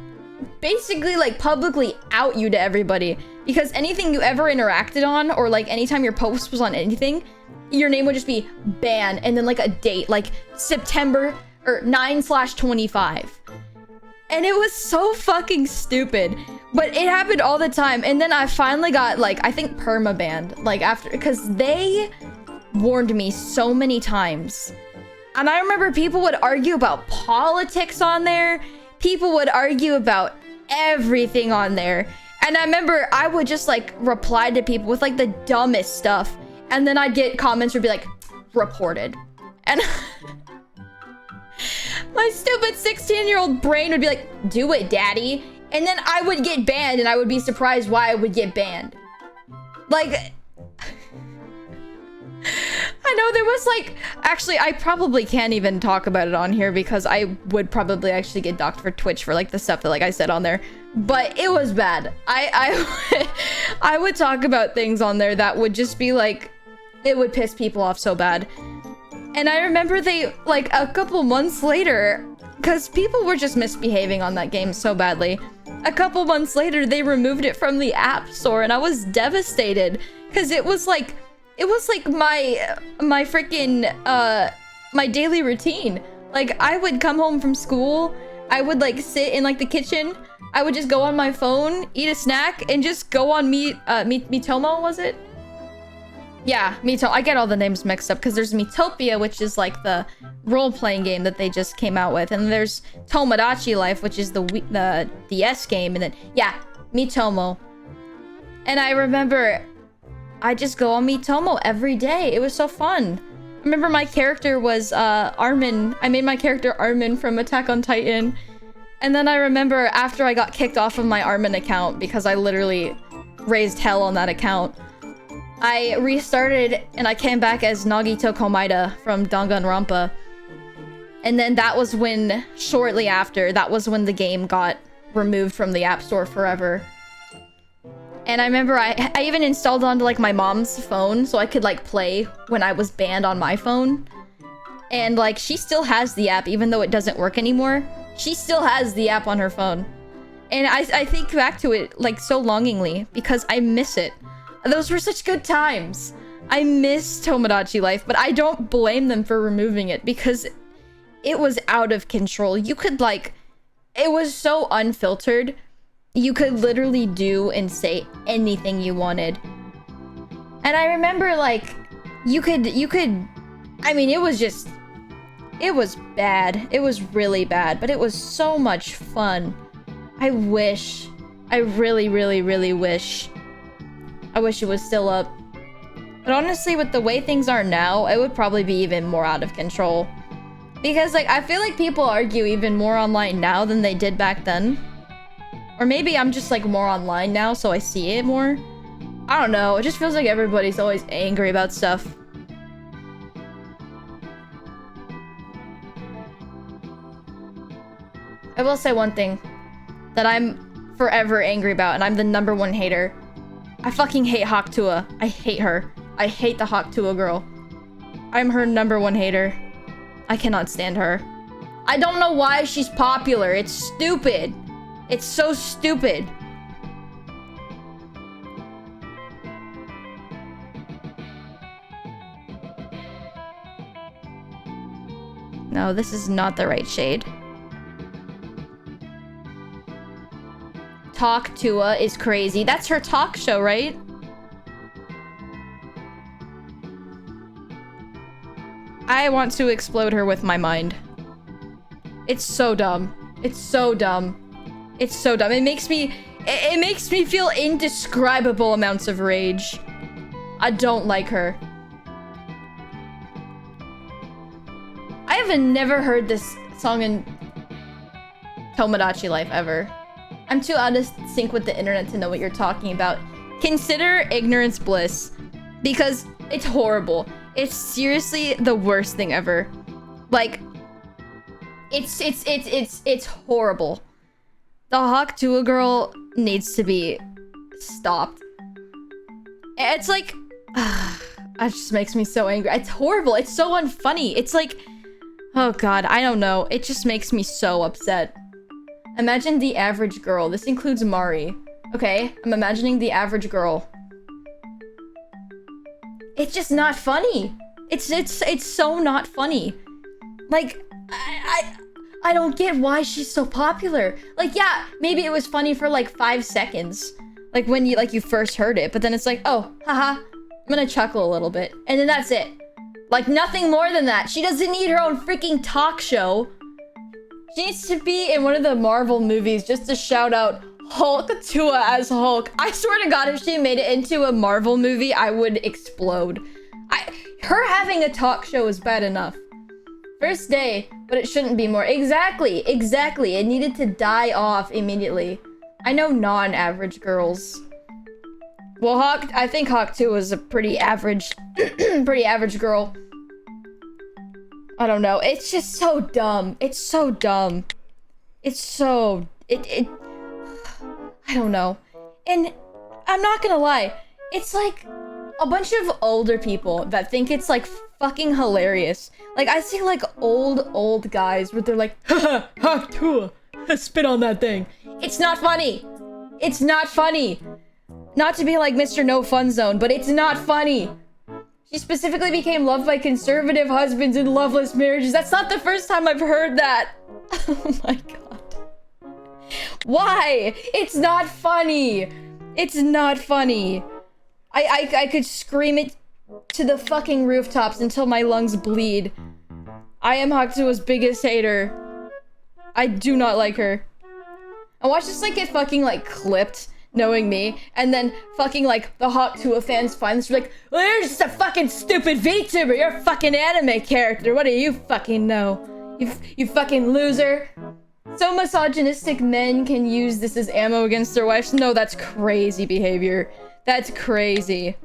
basically, like, publicly out you to everybody. Because anything you ever interacted on, or, like, anytime your post was on anything, your name would just be banned. And then, like, a date, like, September, or 9/25. And it was so fucking stupid. But it happened all the time. And then I finally got, like, I think perma-banned. Like, after, because they warned me so many times. And I remember people would argue about politics on there. People would argue about everything on there. And I remember I would just like reply to people with like the dumbest stuff. And then I'd get comments would be like, reported. And my stupid 16-year-old brain would be like, do it, daddy. And then I would get banned and I would be surprised why I would get banned. Like, I know there was like, actually, I probably can't even talk about it on here because I would probably actually get docked for Twitch for like the stuff that like I said on there. But it was bad. I would talk about things on there that would just be like, it would piss people off so bad. And I remember they, like a couple months later, because people were just misbehaving on that game so badly. A couple months later, they removed it from the App Store and I was devastated because it was like my freaking my daily routine. Like I would come home from school, I would like sit in like the kitchen, I would just go on my phone, eat a snack, and just go on Miitomo, was it? Yeah, I get all the names mixed up because there's Miitopia, which is like the role-playing game that they just came out with, and there's Tomodachi Life, which is the DS game, and then yeah, Miitomo. And I remember I just go on Miitomo every day. It was so fun. I remember my character was Armin. I made my character Armin from Attack on Titan. And then I remember after I got kicked off of my Armin account because I literally raised hell on that account, I restarted and I came back as Nagito Komaeda from Danganronpa. And then that was when, shortly after, that was when the game got removed from the App Store forever. And I remember I even installed onto like my mom's phone so I could like play when I was banned on my phone. And like she still has the app even though it doesn't work anymore. She still has the app on her phone. And I think back to it like so longingly because I miss it. Those were such good times. I miss Tomodachi Life, but I don't blame them for removing it because it was out of control. You could like, it was so unfiltered. You could literally do and say anything you wanted. And I remember like, you could, I mean, it was bad. It was really bad, but it was so much fun. I really, really, really wish it was still up. But honestly, with the way things are now, it would probably be even more out of control. Because like, I feel like people argue even more online now than they did back then. Or maybe I'm just like more online now, so I see it more. I don't know, it just feels like everybody's always angry about stuff. I will say one thing that I'm forever angry about, and I'm the #1 hater. I fucking hate Hakutua. I hate her. I hate the Hakutua girl. I'm her #1 hater. I cannot stand her. I don't know why she's popular. It's stupid. It's so stupid. No, this is not the right shade. Talk Tua is crazy. That's her talk show, right? I want to explode her with my mind. It's so dumb. It's so dumb. It's so dumb. It makes me feel indescribable amounts of rage. I don't like her. I have never heard this song in Tomodachi Life ever. I'm too out of sync with the internet to know what you're talking about. Consider ignorance bliss. Because it's horrible. It's seriously the worst thing ever. Like, it's horrible. The Hakutua girl needs to be stopped. It's like, that just makes me so angry. It's horrible. It's so unfunny. It's like, oh god, I don't know. It just makes me so upset. Imagine the average girl. This includes Mari. Okay, I'm imagining the average girl. It's just not funny. It's so not funny. Like, I don't get why she's so popular. Like, yeah, maybe it was funny for like 5 seconds. Like when you first heard it, but then it's like, oh, haha, I'm gonna chuckle a little bit. And then that's it. Like nothing more than that. She doesn't need her own freaking talk show. She needs to be in one of the Marvel movies just to shout out Hulk Tua as Hulk. I swear to God, if she made it into a Marvel movie, I would explode. Her having a talk show is bad enough. First day, but it shouldn't be more. Exactly. It needed to die off immediately. I know non-average girls. Well, I think Hawk 2 was a pretty average, pretty average girl. I don't know. It's just so dumb. It's so dumb. It's so... I don't know. And I'm not gonna lie. It's like a bunch of older people that think it's like fucking hilarious. Like I see like old guys where they're like, haha, Hawk 2, spit on that thing. It's not funny. It's not funny. Not to be like Mr. No Fun Zone, but it's not funny. She specifically became loved by conservative husbands in loveless marriages. That's not the first time I've heard that. Oh my God. Why? It's not funny. It's not funny. I could scream it to the fucking rooftops until my lungs bleed. I am Hakuto's biggest hater. I do not like her. I watch this like get fucking like clipped, knowing me, and then fucking like the Hakuto fans find this like, well, you're just a fucking stupid VTuber. You're a fucking anime character. What do you fucking know? You fucking loser. So misogynistic men can use this as ammo against their wives. No, that's crazy behavior. That's crazy.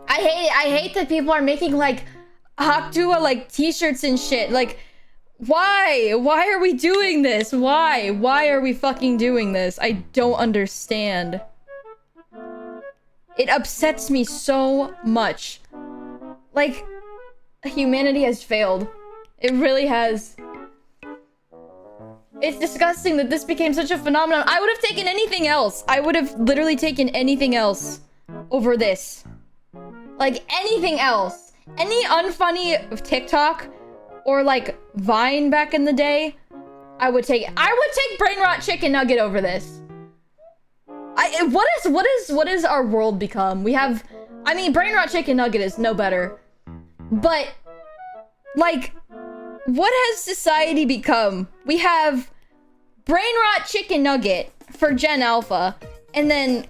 I hate that people are making like Hakuto like t-shirts and shit. Like, why? Why are we doing this? Why? Why are we fucking doing this? I don't understand. It upsets me so much. Like, humanity has failed. It really has. It's disgusting that this became such a phenomenon. I would have taken anything else. I would have literally taken anything else over this. Like, anything else. Any unfunny TikTok or, like, Vine back in the day, I would take it. I would take Brain Rot Chicken Nugget over this. What is our world become? We have... I mean, Brain Rot Chicken Nugget is no better. But, like... what has society become? We have Brain Rot Chicken Nugget for Gen Alpha, and then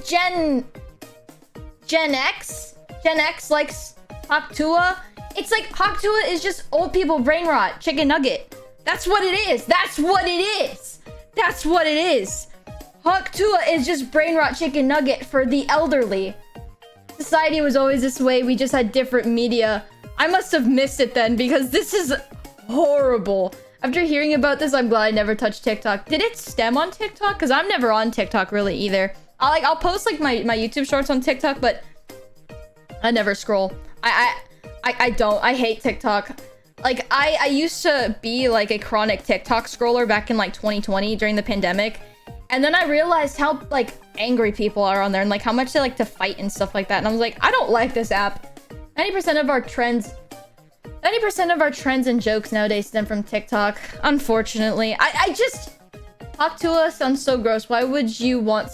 Gen X likes Hakuto. It's like Hakuto is just old people Brain Rot Chicken Nugget. That's what it is. That's what it is. That's what it is. Hakuto is just Brain Rot Chicken Nugget for the elderly. Society was always this way. We just had different media. I must have missed it then, because this is horrible. After hearing about this, I'm glad I never touched TikTok. Did it stem on TikTok? Because I'm never on TikTok really either. I'll post like my YouTube shorts on TikTok, but I never scroll. I don't. I hate TikTok. Like I used to be like a chronic TikTok scroller back in like 2020 during the pandemic. And then I realized how like angry people are on there and like how much they like to fight and stuff like that. And I was like, I don't like this app. 90% of our trends and jokes nowadays stem from TikTok. Unfortunately, I just Hakuto sounds so gross. Why would you want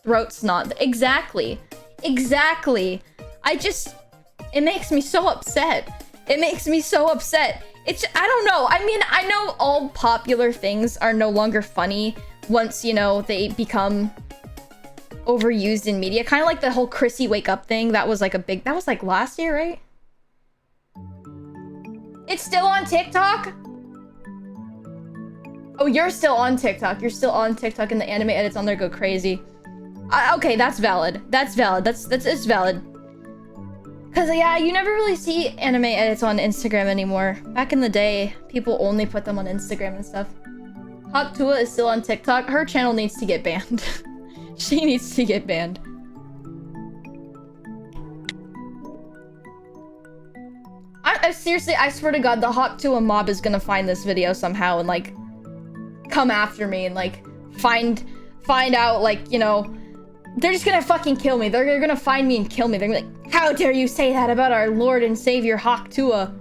throat snot? Exactly. It makes me so upset. It makes me so upset. I don't know. I mean, I know all popular things are no longer funny once, you know, they become overused in media. Kind of like the whole Chrissy wake up thing. That was like that was like last year, right? It's still on TikTok? Oh, you're still on TikTok. You're still on TikTok and the anime edits on there go crazy. Okay, that's valid. That's valid. It's valid. Cause yeah, you never really see anime edits on Instagram anymore. Back in the day, people only put them on Instagram and stuff. Hakuto is still on TikTok. Her channel needs to get banned. She needs to get banned. I seriously, I swear to God, the Hakuto mob is gonna find this video somehow and like come after me and like find out, like, you know, they're just gonna fucking kill me. They're gonna find me and kill me. They're gonna be like, how dare you say that about our Lord and Savior Hakuto?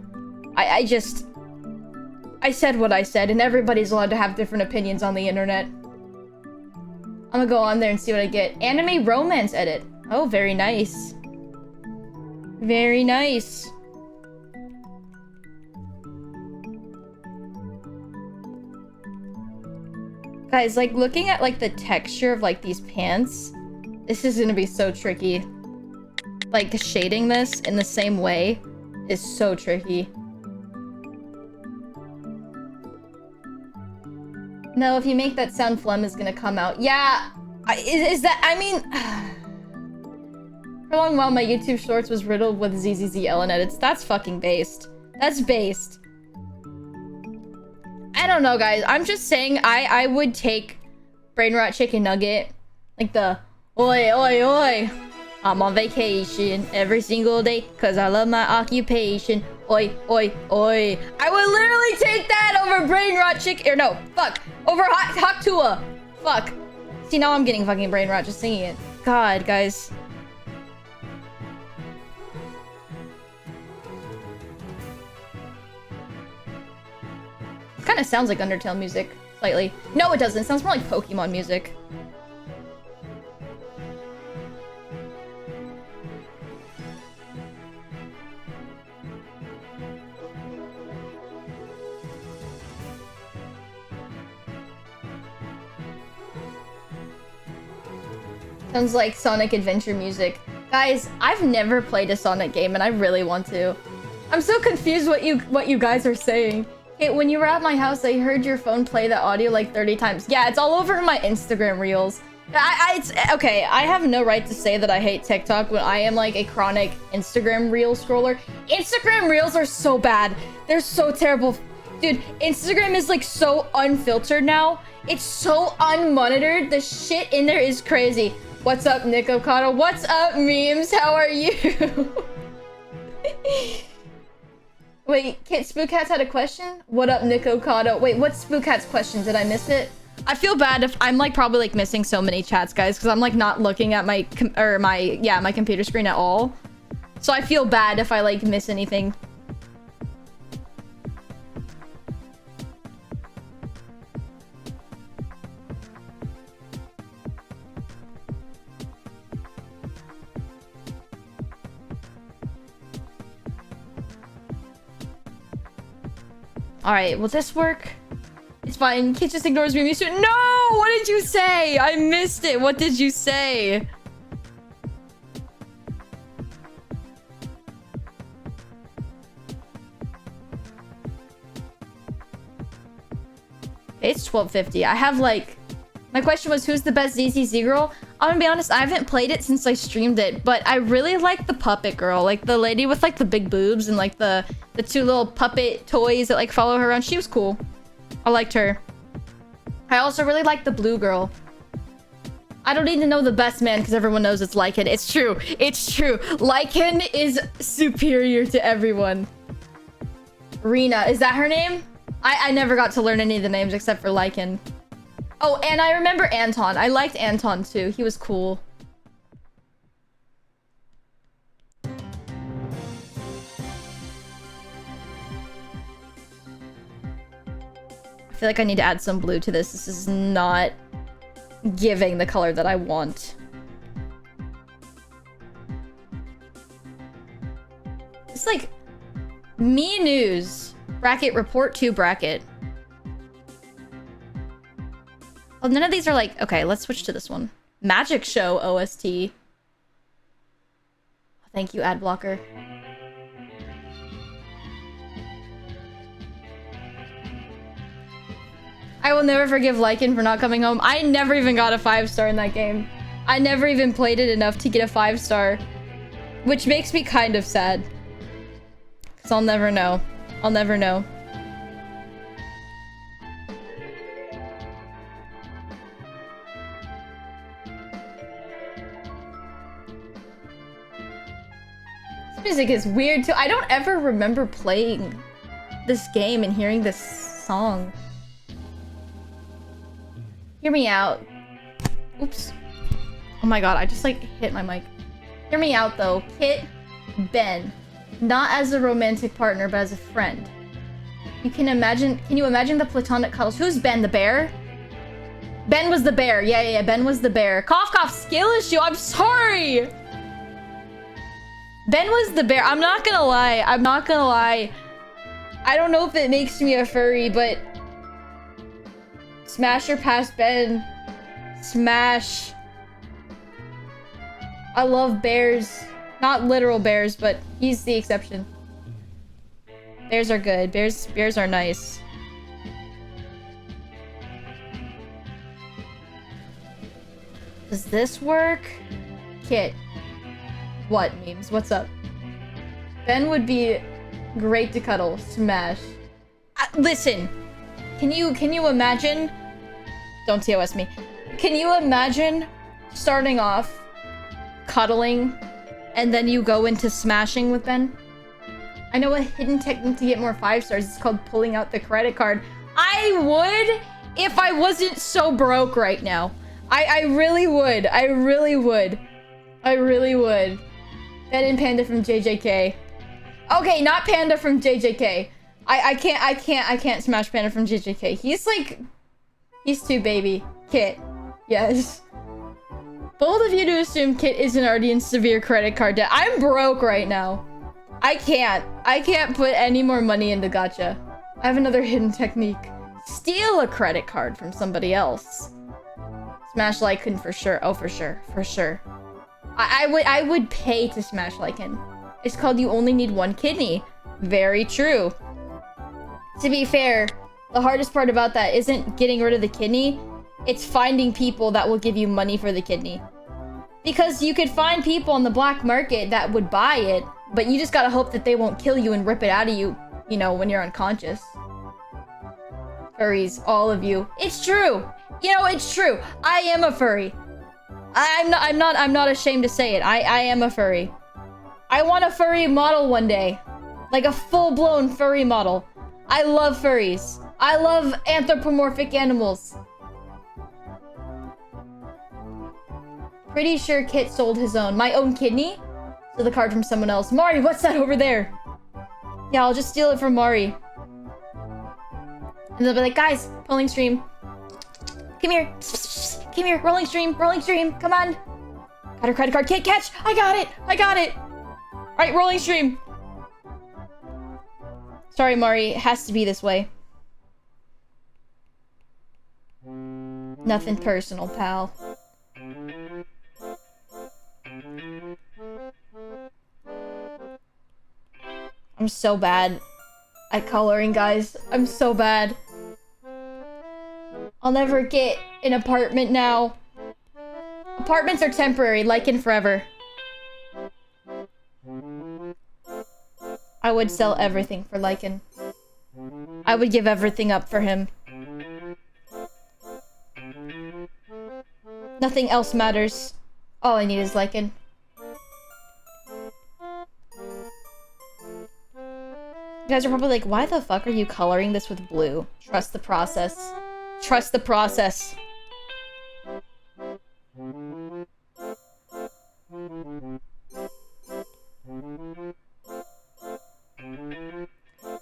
I said what I said, and everybody's allowed to have different opinions on the internet. I'm gonna go on there and see what I get. Anime romance edit. Oh, very nice. Very nice. Guys, like, looking at, like, the texture of, like, these pants, this is gonna be so tricky. Like, shading this in the same way is so tricky. No, if you make that sound, phlegm is gonna come out. Yeah, is that, I mean... For a long while, my YouTube shorts was riddled with ZZZL edits. That's fucking based. That's based. I don't know, guys. I'm just saying I would take brain rot chicken nugget. Like the, oi, oi, oi. I'm on vacation every single day because I love my occupation. Oi, oi, oi. I would literally take that over brain rot chicken. Or no, fuck. Over hot tua. Fuck. See, now I'm getting fucking brain rot just singing it. God, guys. Kind of sounds like Undertale music, slightly. No, it doesn't. It sounds more like Pokemon music. Sounds like Sonic Adventure music. Guys, I've never played a Sonic game and I really want to. I'm so confused what you guys are saying. Hey, when you were at my house, I heard your phone play the audio like 30 times. Yeah, it's all over my Instagram reels. It's okay, I have no right to say that I hate TikTok when I am like a chronic Instagram reel scroller. Instagram reels are so bad. They're so terrible. Dude, Instagram is like so unfiltered now. It's so unmonitored. The shit in there is crazy. What's up, Nick Okada? What's up, memes? How are you? Wait, Spookcats had a question? What up, Nick Okada? Wait, what's Spookcats' question? Did I miss it? I feel bad if I'm like probably like missing so many chats, guys, because I'm like not looking at my my computer screen at all. So I feel bad if I like miss anything. Alright, will this work? It's fine. Kit just ignores me. I'm used to it. No! What did you say? I missed it. What did you say? It's 12:50. I have like... My question was, who's the best ZZZ girl? I'm gonna be honest, I haven't played it since I streamed it, but I really like the puppet girl. Like the lady with like the big boobs and like the two little puppet toys that like follow her around. She was cool. I liked her. I also really like the blue girl. I don't need to know the best man because everyone knows it's Lycan. It's true. It's true. Lycan is superior to everyone. Rena, is that her name? I never got to learn any of the names except for Lycan. Oh, and I remember Anton. I liked Anton too. He was cool. I feel like I need to add some blue to this. This is not giving the color that I want. It's like me news bracket report to bracket. Well, none of these are like... Okay, let's switch to this one. Magic Show OST. Thank you, ad blocker. I will never forgive Lycan for not coming home. I never even got a 5-star in that game. I never even played it enough to get a 5-star. Which makes me kind of sad. Because I'll never know. I'll never know. Music is weird too. I don't ever remember playing this game and hearing this song. Hear me out. Oops. Oh my god, I just like hit my mic. Hear me out though. Kit, Ben. Not as a romantic partner, but as a friend. Can you imagine the platonic cuddles? Who's Ben, the bear? Ben was the bear. Yeah, Ben was the bear. Cough, cough, skill issue. I'm sorry. Ben was the bear. I'm not gonna lie. I'm not gonna lie. I don't know if it makes me a furry, but Smash or pass Ben. Smash. I love bears. Not literal bears, but he's the exception. Bears are good. Bears are nice. Does this work? Kit. What memes? What's up? Ben would be great to cuddle. Smash. Listen. Can you imagine? Don't TOS me. Can you imagine starting off cuddling and then you go into smashing with Ben? I know a hidden technique to get more 5 stars. It's called pulling out the credit card. I would if I wasn't so broke right now. I really would. I really would. I really would. Ben and Panda from JJK. Okay, not Panda from JJK. I can't smash Panda from JJK. He's too baby. Kit. Yes. Bold of you to assume Kit isn't already in severe credit card debt. I'm broke right now. I can't put any more money into gacha. I have another hidden technique. Steal a credit card from somebody else. Smash Lycan for sure. Oh, for sure. For sure. I would pay to smash Lycan. It's called you only need 1 kidney. Very true. To be fair, the hardest part about that isn't getting rid of the kidney. It's finding people that will give you money for the kidney. Because you could find people on the black market that would buy it, but you just gotta hope that they won't kill you and rip it out of you, you know, when you're unconscious. Furries, all of you. It's true. You know, it's true. I am a furry. I'm not ashamed to say it. I am a furry. I want a furry model one day. Like a full-blown furry model. I love furries. I love anthropomorphic animals. Pretty sure Kit sold his own. My own kidney? So the card from someone else. Mari, what's that over there? Yeah, I'll just steal it from Mari. And they'll be like, guys, polling stream. Come here. Come here. Rolling stream. Rolling stream. Come on. Got her credit card. Kit, catch. I got it. I got it. All right, rolling stream. Sorry, Mari. It has to be this way. Nothing personal, pal. I'm so bad at coloring, guys. I'm so bad. I'll never get an apartment now. Apartments are temporary, like in forever. I would sell everything for Lycan. I would give everything up for him. Nothing else matters. All I need is Lycan. You guys are probably like, why the fuck are you coloring this with blue? Trust the process. Trust the process.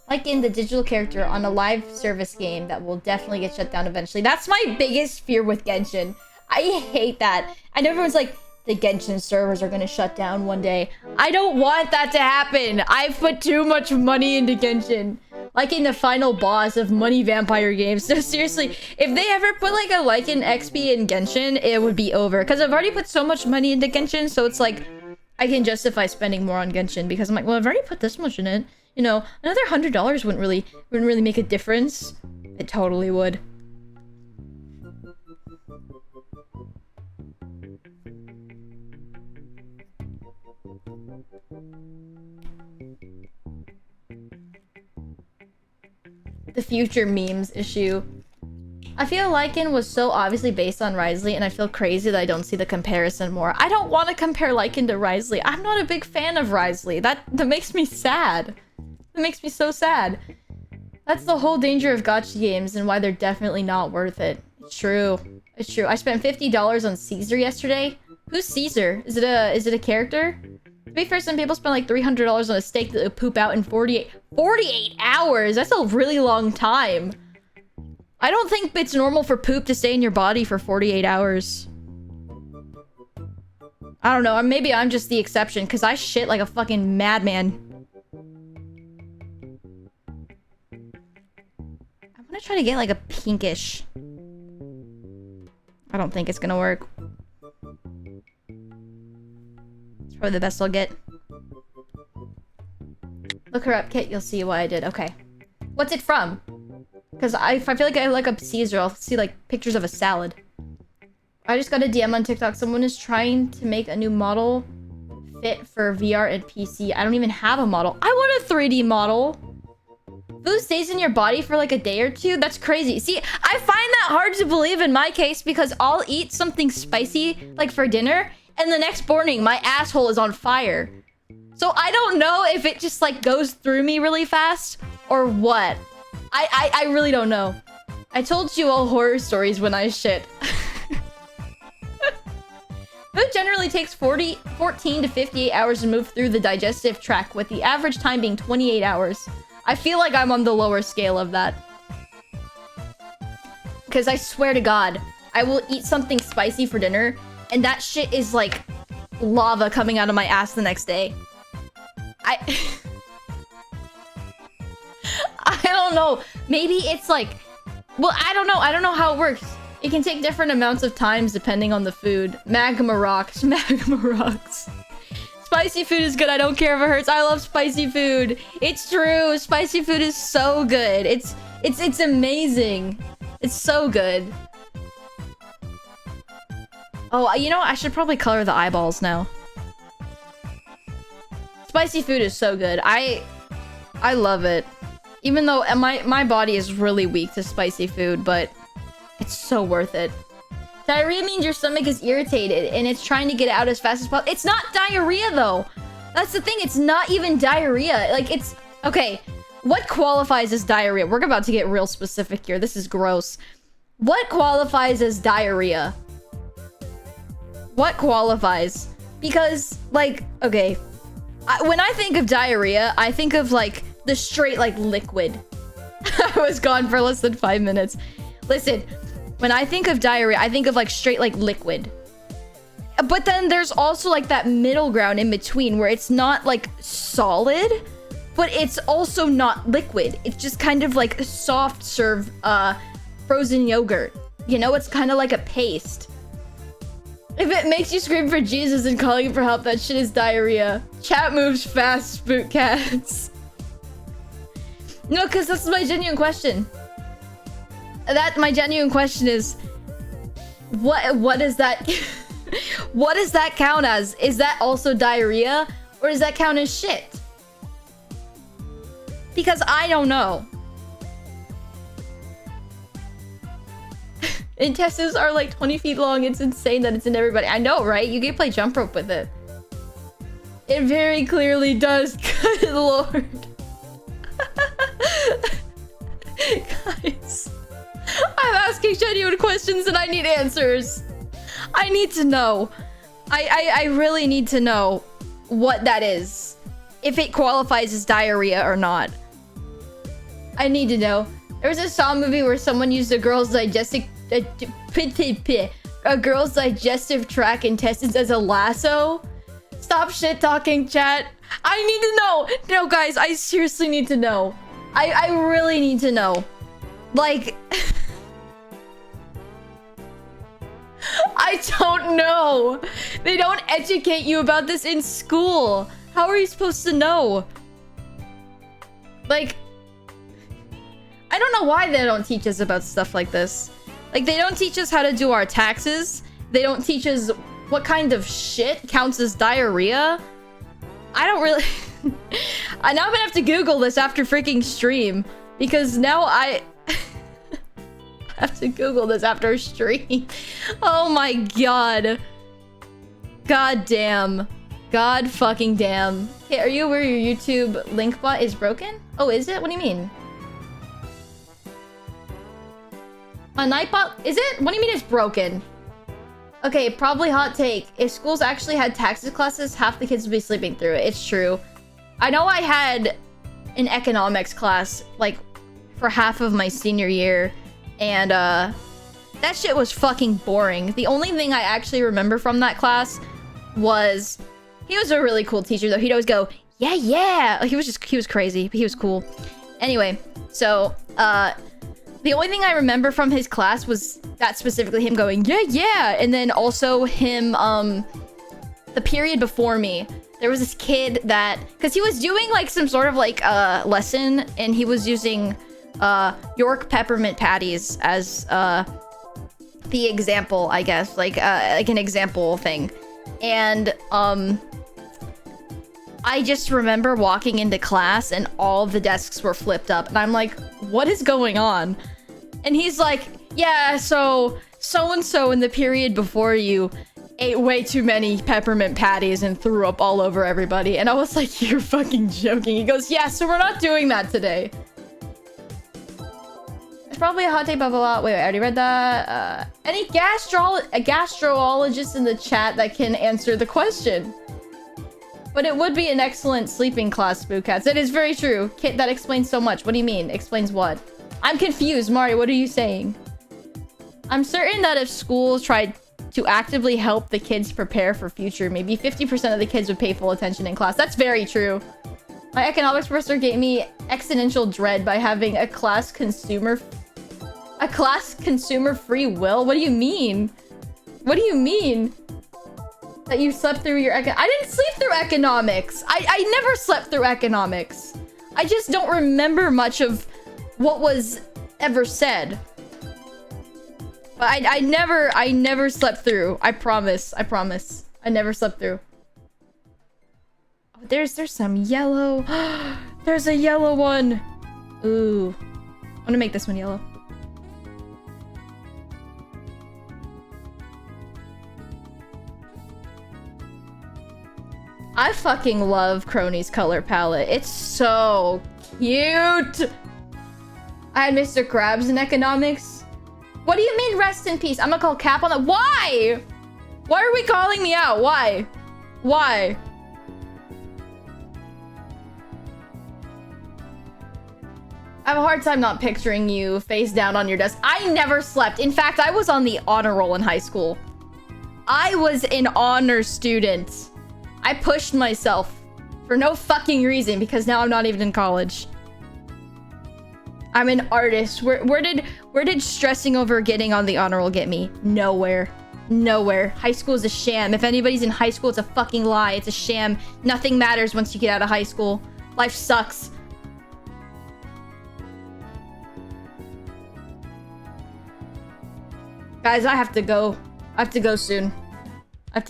Like in the digital character on a live service game that will definitely get shut down eventually. That's my biggest fear with Genshin. I hate that. I know everyone's like, the Genshin servers are gonna shut down one day. I don't want that to happen. I've put too much money into Genshin. Like in the final boss of Money Vampire games. So seriously, if they ever put like a Lycan XP in Genshin, it would be over. Because I've already put so much money into Genshin, so it's like, I can justify spending more on Genshin. Because I'm like, well, I've already put this much in it. You know, another $100 wouldn't really make a difference. It totally would. The future memes issue. I feel Lycan was so obviously based on Risley, and I feel crazy that I don't see the comparison more. I don't want to compare Lycan to Risley. I'm not a big fan of Risley. That makes me sad. That makes me so sad. That's the whole danger of gacha games and why they're definitely not worth it. It's true. It's true. I spent $50 on Caesar yesterday. Who's Caesar? Is it a character? To be fair, some people spend like $300 on a steak that they poop out in 48 hours. That's a really long time. I don't think it's normal for poop to stay in your body for 48 hours. I don't know. Maybe I'm just the exception because I shit like a fucking madman. I want to try to get like a pinkish I don't think it's gonna work. It's probably the best I'll get. Look her up, Kit. You'll see why I did. Okay. What's it from? Because if I feel like I look up Caesar, I'll see like pictures of a salad. I just got a DM on TikTok. Someone is trying to make a new model fit for VR and PC. I don't even have a model. I want a 3D model. Food stays in your body for like a day or two? That's crazy. See, I find that hard to believe in my case because I'll eat something spicy like for dinner and the next morning my asshole is on fire. So I don't know if it just like goes through me really fast or what. I really don't know. I told you all horror stories when I shit. Food generally takes 14 to 58 hours to move through the digestive tract, with the average time being 28 hours. I feel like I'm on the lower scale of that. Because I swear to God, I will eat something spicy for dinner, and that shit is like lava coming out of my ass the next day. I don't know. Maybe it's like... Well, I don't know. I don't know how it works. It can take different amounts of times depending on the food. Magma rocks. Magma rocks. Spicy food is good. I don't care if it hurts. I love spicy food. It's true. Spicy food is so good. It's amazing. It's so good. Oh, you know, I should probably color the eyeballs now. Spicy food is so good. I love it. Even though my body is really weak to spicy food, but it's so worth it. Diarrhea means your stomach is irritated and it's trying to get out as fast as possible. It's not diarrhea though. That's the thing. It's not even diarrhea. Like it's... Okay. What qualifies as diarrhea? We're about to get real specific here. This is gross. What qualifies as diarrhea? What qualifies? Because, like, okay. When I think of diarrhea, I think of, like, the straight, like, liquid. I was gone for less than 5 minutes. Listen, when I think of diarrhea, I think of, like, straight, like, liquid. But then there's also, like, that middle ground in between where it's not, like, solid, but it's also not liquid. It's just kind of, like, soft serve, frozen yogurt. You know, it's kind of like a paste. If it makes you scream for Jesus and calling for help, that shit is diarrhea. Chat moves fast, spook cats. No, because that's my genuine question. My genuine question is, what is that? What does that count as? Is that also diarrhea? Or does that count as shit? Because I don't know. Intestines are like 20 feet long. It's insane that it's in everybody. I know, right? You can play jump rope with it. It very clearly does. Good lord. Guys. I'm asking genuine questions and I need answers. I need to know. I really need to know what that is. If it qualifies as diarrhea or not. I need to know. There was a Saw movie where someone used a girl's digestive tract intestines as a lasso. Stop shit talking, chat. I need to know. No, guys, I seriously need to know. I really need to know. Like, I don't know. They don't educate you about this in school. How are you supposed to know? Like, I don't know why they don't teach us about stuff like this. Like, they don't teach us how to do our taxes. They don't teach us what kind of shit counts as diarrhea. I don't really... Now I'm gonna have to Google this after freaking stream. Because now I have to Google this after stream. Oh my god. God damn. God fucking damn. Hey, are you aware your YouTube link bot is broken? Oh, is it? What do you mean? A Nightbot? Is it? What do you mean it's broken? Okay, probably hot take. If schools actually had taxes classes, half the kids would be sleeping through it. It's true. I know I had an economics class, like, for half of my senior year. And, that shit was fucking boring. The only thing I actually remember from that class was... He was a really cool teacher, though. He'd always go, yeah, yeah! He was crazy. He was cool. Anyway, so, the only thing I remember from his class was that specifically him going, yeah, yeah. And then also him, the period before me, there was this kid that, because he was doing like some sort of like lesson, and he was using York peppermint patties as the example, I guess, like an example thing. And I just remember walking into class and all the desks were flipped up, and I'm like, what is going on? And he's like, yeah, so and so in the period before you ate way too many peppermint patties and threw up all over everybody. And I was like, you're fucking joking. He goes, yeah, so we're not doing that today. There's probably a hot take, blah, blah, blah. Wait, I already read that. Any gastrologist in the chat that can answer the question? But it would be an excellent sleeping class, Spookcats. It is very true. Kit, that explains so much. What do you mean? Explains what? I'm confused. Mario, what are you saying? I'm certain that if schools tried to actively help the kids prepare for future, maybe 50% of the kids would pay full attention in class. That's very true. My economics professor gave me existential dread by having a class consumer free will. What do you mean? What do you mean? That you slept through your I didn't sleep through economics. I never slept through economics. I just don't remember much of what was ever said. But I never slept through. I promise. I never slept through. Oh, there's some yellow. There's a yellow one. Ooh. I'm gonna make this one yellow. I fucking love Crony's color palette. It's so cute. I had Mr. Krabs in economics. What do you mean rest in peace? I'm gonna call Cap on that. Why? Why are we calling me out? Why? Why? I have a hard time not picturing you face down on your desk. I never slept. In fact, I was on the honor roll in high school. I was an honor student. I pushed myself for no fucking reason because now I'm not even in college. I'm an artist. Where did stressing over getting on the honor roll get me? Nowhere. Nowhere. High school is a sham. If anybody's in high school, it's a fucking lie. It's a sham. Nothing matters once you get out of high school. Life sucks. Guys, I have to go. I have to go soon. I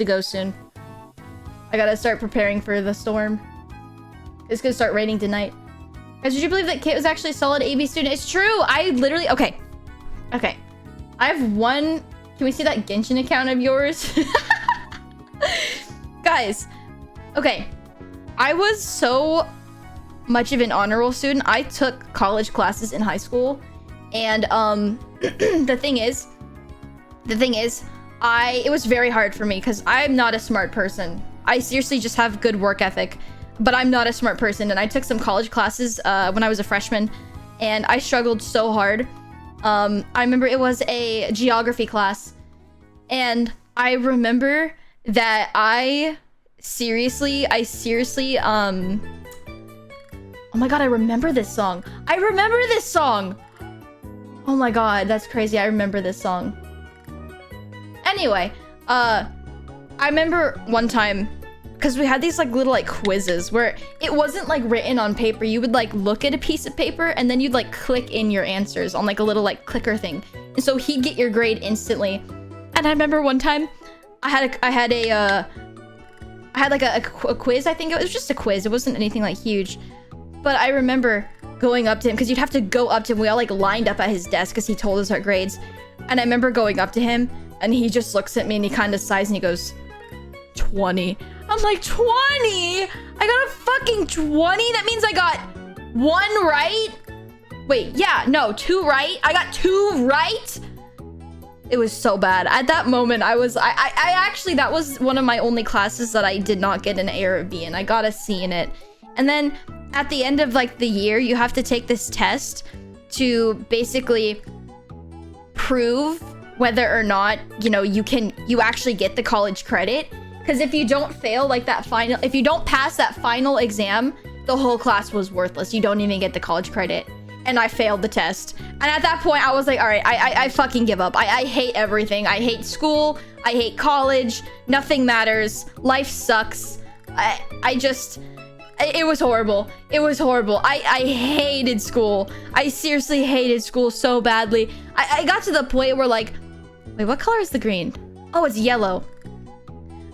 gotta start preparing for the storm. It's gonna start raining tonight. Guys, did you believe that Kit was actually a solid AB student? It's true. I literally... Okay. I have one... Can we see that Genshin account of yours? Guys. Okay. I was so much of an honor roll student. I took college classes in high school. And, the thing is, it was very hard for me because I'm not a smart person. I seriously just have good work ethic, but I'm not a smart person. And I took some college classes when I was a freshman, and I struggled so hard. I remember it was a geography class, and I remember that I seriously, oh my god, I remember this song. Oh my god, that's crazy. I remember this song. Anyway, I remember one time, because we had these like little like quizzes where it wasn't like written on paper. You would like look at a piece of paper and then you'd like click in your answers on like a little like clicker thing. And so he'd get your grade instantly. And I remember one time I had like a quiz. I think it was just a quiz. It wasn't anything like huge. But I remember going up to him because you'd have to go up to him. We all like lined up at his desk because he told us our grades. And I remember going up to him and he just looks at me and he kind of sighs and he goes, 20. I'm like, 20? I got a fucking 20? That means I got 1 right? Wait, yeah, no, 2 right? I got 2 right? It was so bad. At that moment, I actually, that was one of my only classes that I did not get an A or a B in. I got a C in it. And then at the end of like the year, you have to take this test to basically prove whether or not, you know, you actually get the college credit. Because if you don't fail like that if you don't pass that final exam, the whole class was worthless. You don't even get the college credit. and I failed the test. And at that point, I was like, all right, I fucking give up. I hate everything. I hate school. I hate college. Nothing matters. Life sucks. It was horrible. It was horrible. I hated school. I seriously hated school so badly. I got to the point where like, wait, what color is the green? Oh, it's yellow.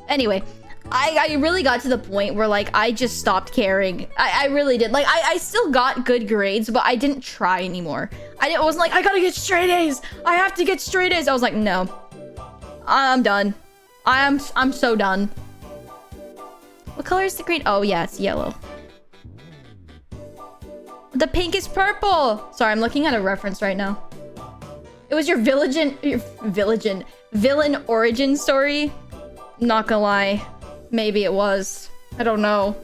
Anyway, I really got to the point where like I just stopped caring. I really did. Like I still got good grades, but I didn't try anymore. I wasn't like, I gotta get straight A's. I have to get straight A's. I was like, no. I'm done. I'm so done. What color is the green? Oh yeah, it's yellow. The pink is purple. Sorry, I'm looking at a reference right now. It was your villain origin story. Not gonna lie. Maybe it was. I don't know.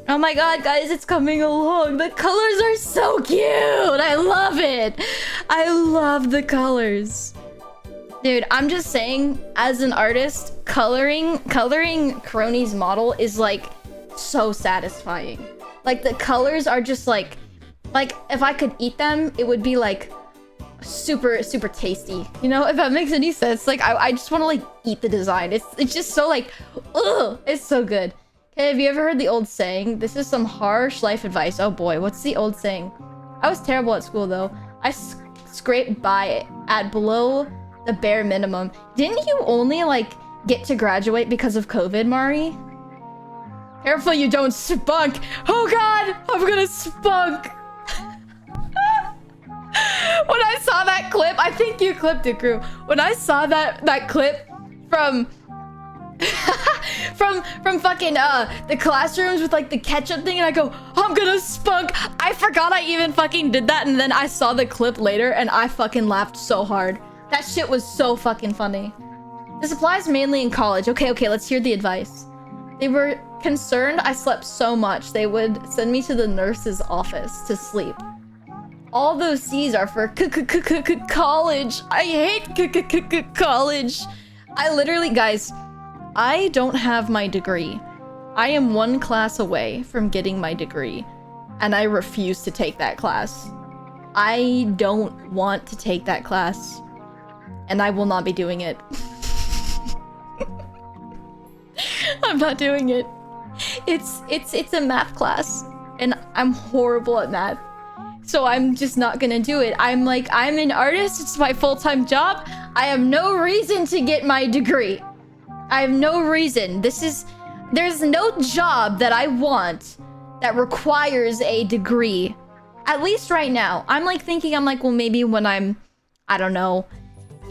Oh my god, guys, it's coming along. The colors are so cute. I love it. I love the colors. Dude, I'm just saying, as an artist, coloring Crony's model is like so satisfying. Like the colors are just like if I could eat them, it would be like super tasty, you know, if that makes any sense. Like I just want to like eat the design. It's just so like, ugh, it's so good. Okay, have you ever heard the old saying? This is some harsh life advice. Oh boy, what's the old saying? I was terrible at school though. I scraped by at below the bare minimum. Didn't you only like get to graduate because of COVID, Mari? Careful you don't spunk. Oh god, I'm gonna spunk. When I saw that clip, I think you clipped it, crew. When I saw that clip from from fucking the classrooms with like the ketchup thing, and I go, I'm gonna spunk. I forgot I even fucking did that, and then I saw the clip later and I fucking laughed so hard. That shit was so fucking funny. This applies mainly in college. Okay, let's hear the advice. They were concerned I slept so much they would send me to the nurse's office to sleep. All those C's are for college. I hate college. I literally, guys, I don't have my degree. I am one class away from getting my degree, and I refuse to take that class. I don't want to take that class, and I will not be doing it. I'm not doing it. It's a math class, and I'm horrible at math. So I'm just not gonna do it. I'm an artist. It's my full-time job. I have no reason to get my degree. I have no reason. There's no job that I want that requires a degree. At least right now. I'm like thinking, well, maybe when I'm, I don't know,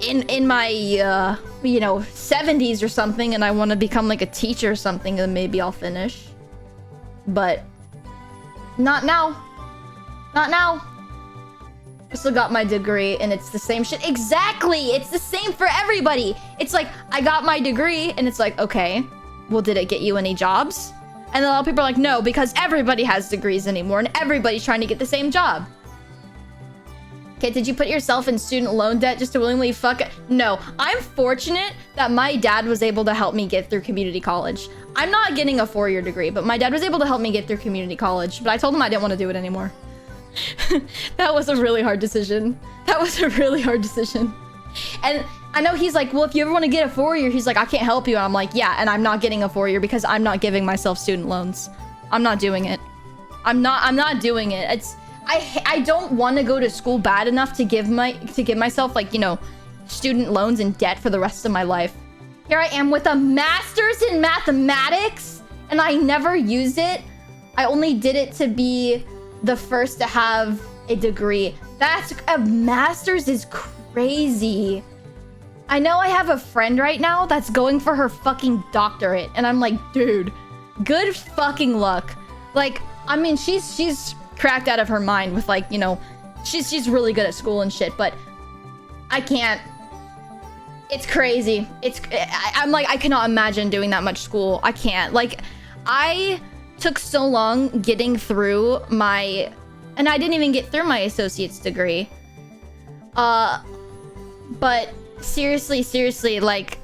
in my, you know, 70s or something, and I want to become like a teacher or something, then maybe I'll finish. But not now. Not now. I still got my degree, and it's the same shit. Exactly! It's the same for everybody. It's like, I got my degree, and it's like, okay, well, did it get you any jobs? And then a lot of people are like, no, because everybody has degrees anymore, and everybody's trying to get the same job. Okay, did you put yourself in student loan debt just to willingly fuck it? No, I'm fortunate that my dad was able to help me get through community college. I'm not getting a 4-year degree, but my dad was able to help me get through community college, but I told him I didn't want to do it anymore. That was a really hard decision. That was a really hard decision. And I know he's like, well, if you ever want to get a 4-year, he's like, I can't help you. And I'm like, yeah, and I'm not getting a 4-year because I'm not giving myself student loans. I'm not doing it. I'm not doing it. I don't want to go to school bad enough to give myself, like, you know, student loans and debt for the rest of my life. Here I am with a master's in mathematics, and I never used it. I only did it to be the first to have a degree. That's a master's is crazy. I know I have a friend right now that's going for her fucking doctorate, and I'm like, dude, good fucking luck. Like, I mean, she's cracked out of her mind with, like, you know, she's really good at school and shit, but I can't. It's crazy. I'm like, I cannot imagine doing that much school. I can't. Like, I took so long getting through my, and I didn't even get through my associate's degree. But seriously, like,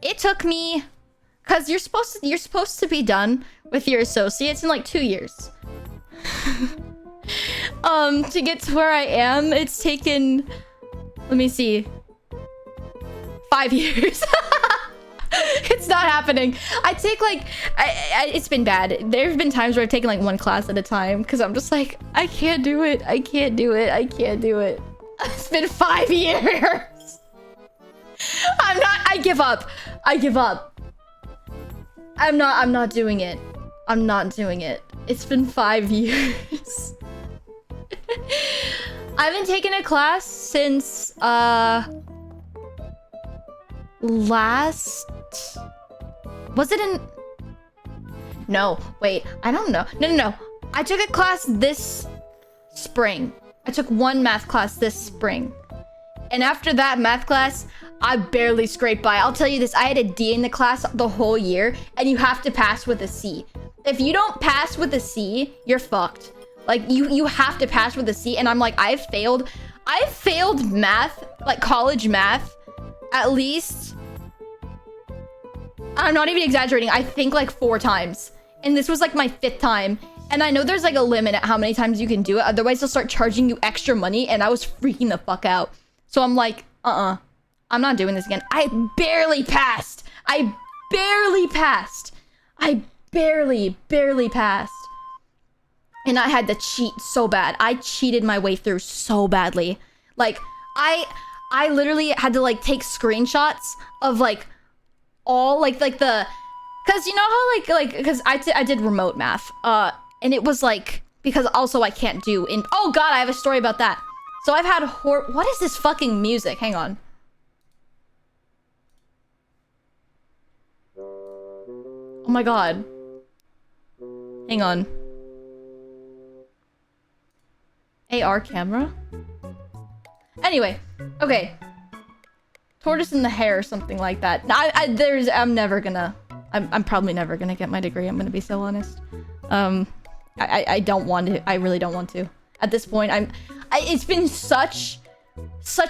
it took me Cause you're supposed to be done with your associates in like 2 years. To get to where I am, it's taken, let me see, 5 years. It's not happening. I take like, it's been bad. There have been times where I've taken like 1 class at a time because I'm just like, I can't do it. I can't do it. I can't do it. It's been 5 years. I give up. I give up. I'm not doing it. I'm not doing it. It's been 5 years. I haven't taken a class since, last... Was it in... No, wait, I don't know. No. I took a class this spring. I took 1 math class this spring. And after that math class, I barely scraped by. I'll tell you this, I had a D in the class the whole year, and you have to pass with a C. If you don't pass with a C, you're fucked. Like, you have to pass with a C, and I'm like, I've failed math, like college math, at least, I'm not even exaggerating, I think like 4 times. And this was like my 5th time. And I know there's like a limit at how many times you can do it, otherwise they'll start charging you extra money, and I was freaking the fuck out. So I'm like, I'm not doing this again. I barely passed. I barely passed. And I had to cheat so bad. I cheated my way through so badly. Like, I literally had to like take screenshots of like all like the, cause you know how like cause I did remote math, and it was like, because also I can't do in, oh god, I have a story about that. So I've had what is this fucking music? Hang on. Oh my god. Hang on. AR camera? Anyway, okay. Tortoise in the hair or something like that. I'm probably never gonna get my degree, I'm gonna be so honest. I don't want to, I really don't want to. At this point, it's been such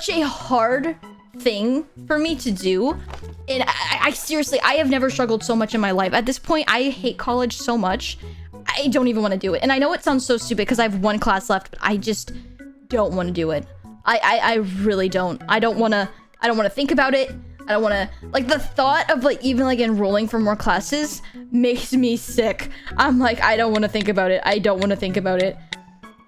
a hard thing for me to do. And I seriously, I have never struggled so much in my life. At this point, I hate college so much. I don't even want to do it. And I know it sounds so stupid because I have 1 class left, but I just don't want to do it. I really don't. I don't want to think about it. I don't want to, like, the thought of like even like enrolling for more classes makes me sick. I'm like, I don't want to think about it. I don't want to think about it.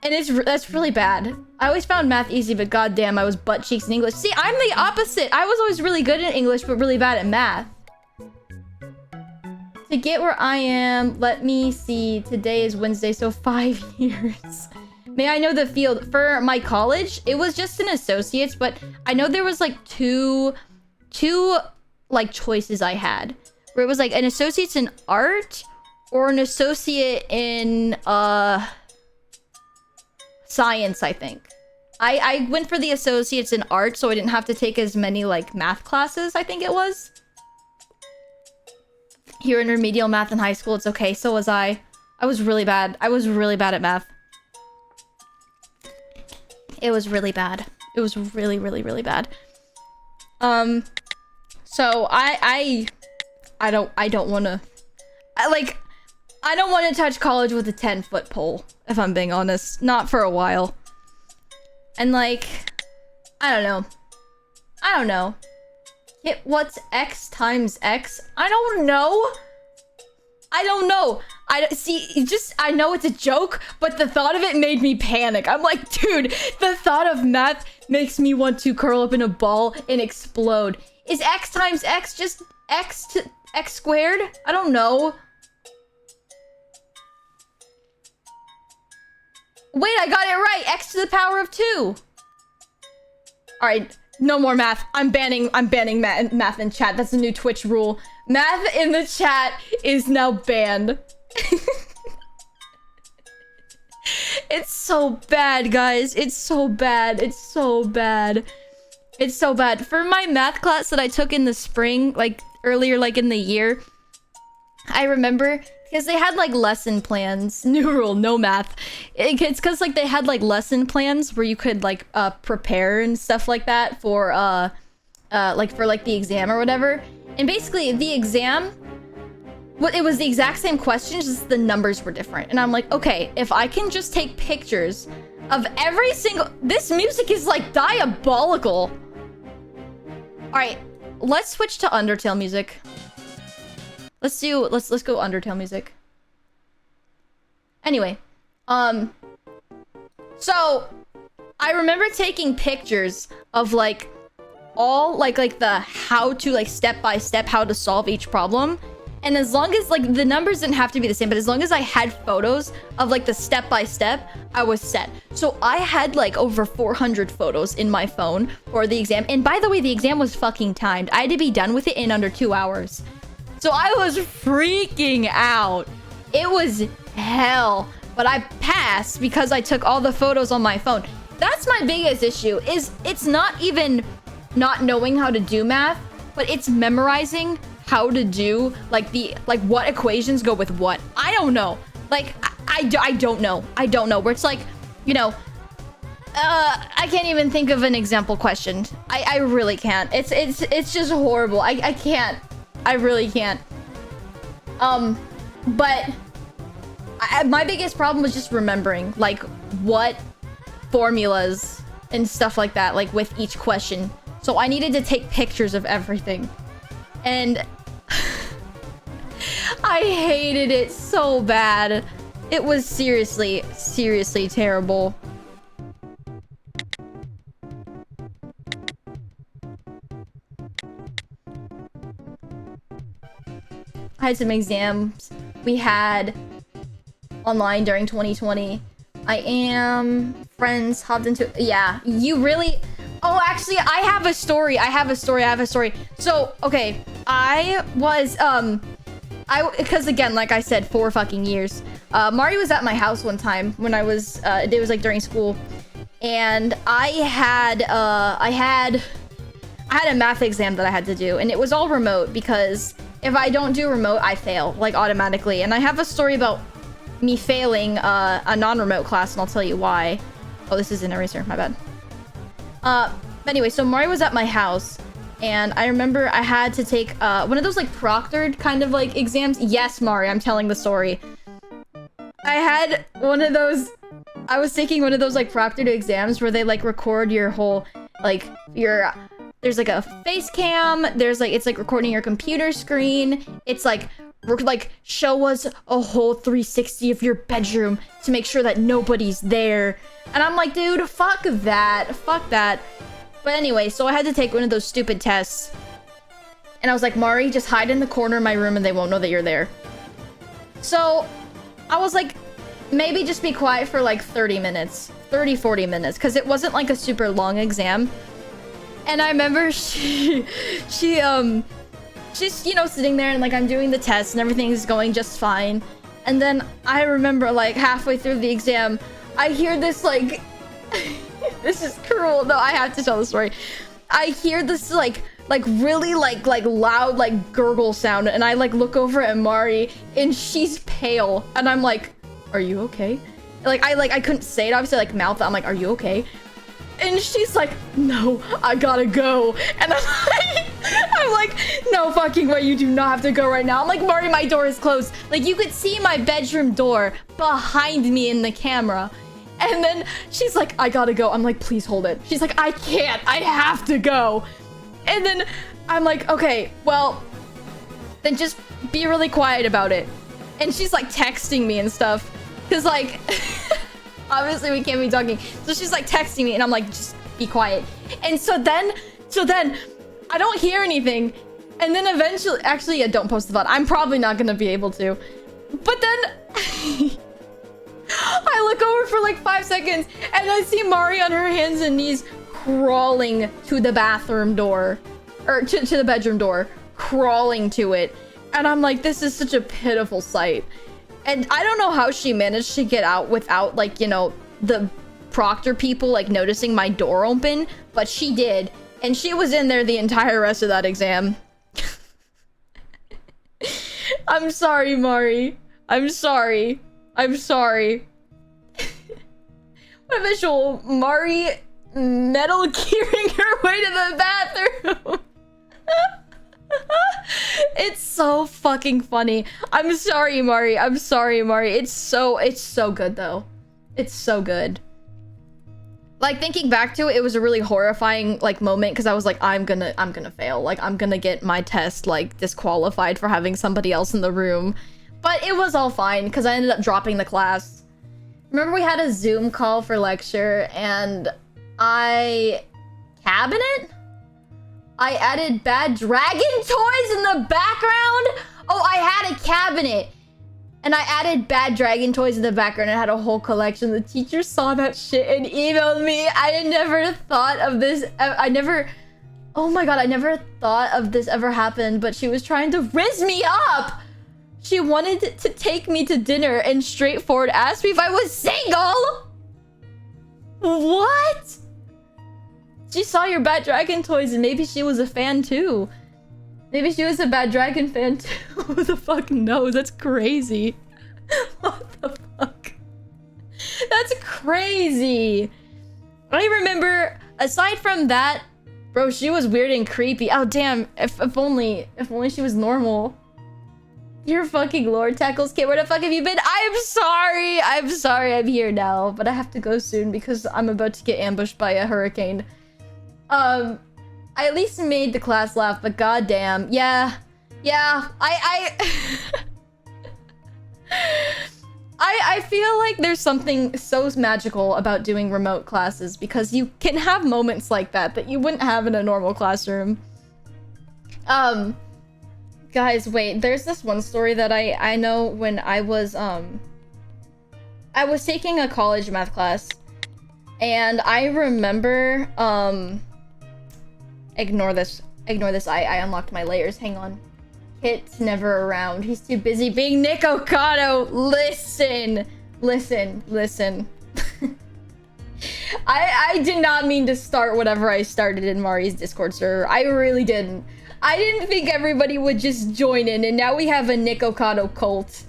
And that's really bad. I always found math easy, but goddamn, I was butt cheeks in English. See, I'm the opposite. I was always really good at English, but really bad at math. To get where I am, let me see. Today is Wednesday, so 5 years. May I know the field? For my college, it was just an associate's, but I know there was like two like choices I had. Where it was like an associate's in art or an associate in science, I think. I went for the associates in art, so I didn't have to take as many like math classes, I think it was. Here in remedial math in high school, it's okay. So was I. I was really bad. I was really bad at math. It was really bad. It was really, really, really bad. So I don't want to, I don't want to touch college with a 10-foot pole, if I'm being honest. Not for a while. And like, I don't know. What's x times x? I don't know. I know it's a joke, but the thought of it made me panic. I'm like, dude, the thought of math makes me want to curl up in a ball and explode. Is x times x just x to x squared? I don't know. Wait, I got it right. X to the power of 2. All right, no more math. I'm banning math in chat. That's a new Twitch rule. Math in the chat is now banned. It's so bad, guys. It's so bad. It's so bad. It's so bad. For my math class that I took in the spring, like earlier, like in the year, I remember because they had like lesson plans. New rule, no math. It's because like they had like lesson plans where you could like prepare and stuff like that for like the exam or whatever. And basically the exam Well, it was the exact same questions, just the numbers were different. And I'm like, okay, if I can just take pictures of every single... This music is like diabolical. All right, let's switch to Undertale music. Let's go Undertale music. Anyway, so I remember taking pictures of like all like the how to like step by step how to solve each problem. And as long as like the numbers didn't have to be the same, but as long as I had photos of like the step by step, I was set. So I had like over 400 photos in my phone for the exam. And by the way, the exam was fucking timed. I had to be done with it in under 2 hours. So I was freaking out. It was hell. But I passed because I took all the photos on my phone. That's my biggest issue, is it's not even not knowing how to do math, but it's memorizing how to do like what equations go with what. I don't know. Like I don't know. I don't know. Where it's like, you know, I can't even think of an example question. I really can't. It's just horrible. I can't. I really can't. But my biggest problem was just remembering like what formulas and stuff like that, like with each question. So I needed to take pictures of everything. And I hated it so bad. It was seriously, seriously terrible. I had some exams we had online during 2020. I am friends hopped into... Yeah, you really... Oh, actually, I have a story. So, okay, I was, because again, like I said, 4 fucking years. Mari was at my house one time when I was, it was like during school. And I had a math exam that I had to do, and it was all remote because if I don't do remote, I fail, like automatically. And I have a story about me failing a non-remote class, and I'll tell you why. Oh, this is an eraser, my bad. Anyway, so Mari was at my house, and I remember I had to take one of those like proctored kind of like exams. Yes, Mari, I'm telling the story. I had one of those. I was taking one of those like proctored exams where they like record your whole like your. There's like a face cam. There's like it's like recording your computer screen. It's like show us a whole 360 of your bedroom to make sure that nobody's there. And I'm like, dude, fuck that. Fuck that. But anyway, so I had to take one of those stupid tests. And I was like, Mari, just hide in the corner of my room and they won't know that you're there. So I was like, maybe just be quiet for like 30 minutes. 40 minutes. Because it wasn't like a super long exam. And I remember she's, you know, sitting there and like I'm doing the test and everything's going just fine. And then I remember like halfway through the exam, I hear this like... This is cruel. No, I have to tell the story. I hear this like really like loud like gurgle sound, and I like look over at Mari and she's pale, and I'm like, are you okay? Like I couldn't say it, obviously, like mouth it. I'm like, are you okay? And she's like, no, I gotta go. And I'm like, no fucking way, you do not have to go right now. I'm like, Mari, my door is closed. Like you could see my bedroom door behind me in the camera. And then she's like, I gotta go. I'm like, please hold it. She's like, I can't. I have to go. And then I'm like, okay, well, then just be really quiet about it. And she's like texting me and stuff. Because like, obviously we can't be talking. So she's like texting me and I'm like, just be quiet. And so then I don't hear anything. And then eventually, actually, yeah, don't post the VOD. I'm probably not going to be able to. But then... I look over for like 5 seconds and I see Mari on her hands and knees crawling to the bathroom door, or to the bedroom door, crawling to it. And I'm like, this is such a pitiful sight. And I don't know how she managed to get out without like, you know, the proctor people like noticing my door open, but she did. And she was in there the entire rest of that exam. I'm sorry, Mari. I'm sorry. I'm sorry. What a visual. Mari metal gearing her way to the bathroom. It's so fucking funny. I'm sorry, Mari. I'm sorry, Mari. It's so good though. It's so good. Like, thinking back to it, it was a really horrifying like moment because I was like, I'm gonna fail. Like, I'm gonna get my test like disqualified for having somebody else in the room. But it was all fine because I ended up dropping the class. Remember we had a Zoom call for lecture and I added bad dragon toys in the background. Oh, I had a cabinet and I added bad dragon toys in the background and had a whole collection. The teacher saw that shit and emailed me. I had never thought of this. Oh my god, I never thought of this ever happened, but she was trying to rizz me up. She wanted to take me to dinner and straightforward asked me if I was single. What? She saw your bad dragon toys and maybe she was a fan too. Maybe she was a bad dragon fan too. Who the fuck knows? That's crazy. What the fuck? That's crazy. I remember, aside from that, bro, she was weird and creepy. Oh damn, if only she was normal. Your fucking lord tackles kid, where the fuck have you been? I'm sorry I'm here now, but I have to go soon because I'm about to get ambushed by a hurricane. I at least made the class laugh, but goddamn, yeah, I feel like there's something so magical about doing remote classes because you can have moments like that you wouldn't have in a normal classroom. Guys, wait, there's this one story that I know when I was taking a college math class and I remember, ignore this, I unlocked my layers, hang on. Kit's never around, he's too busy being Nick Okado. Listen. I did not mean to start whatever I started in Mari's Discord server. I really didn't. I didn't think everybody would just join in, and now we have a Nick Okado cult.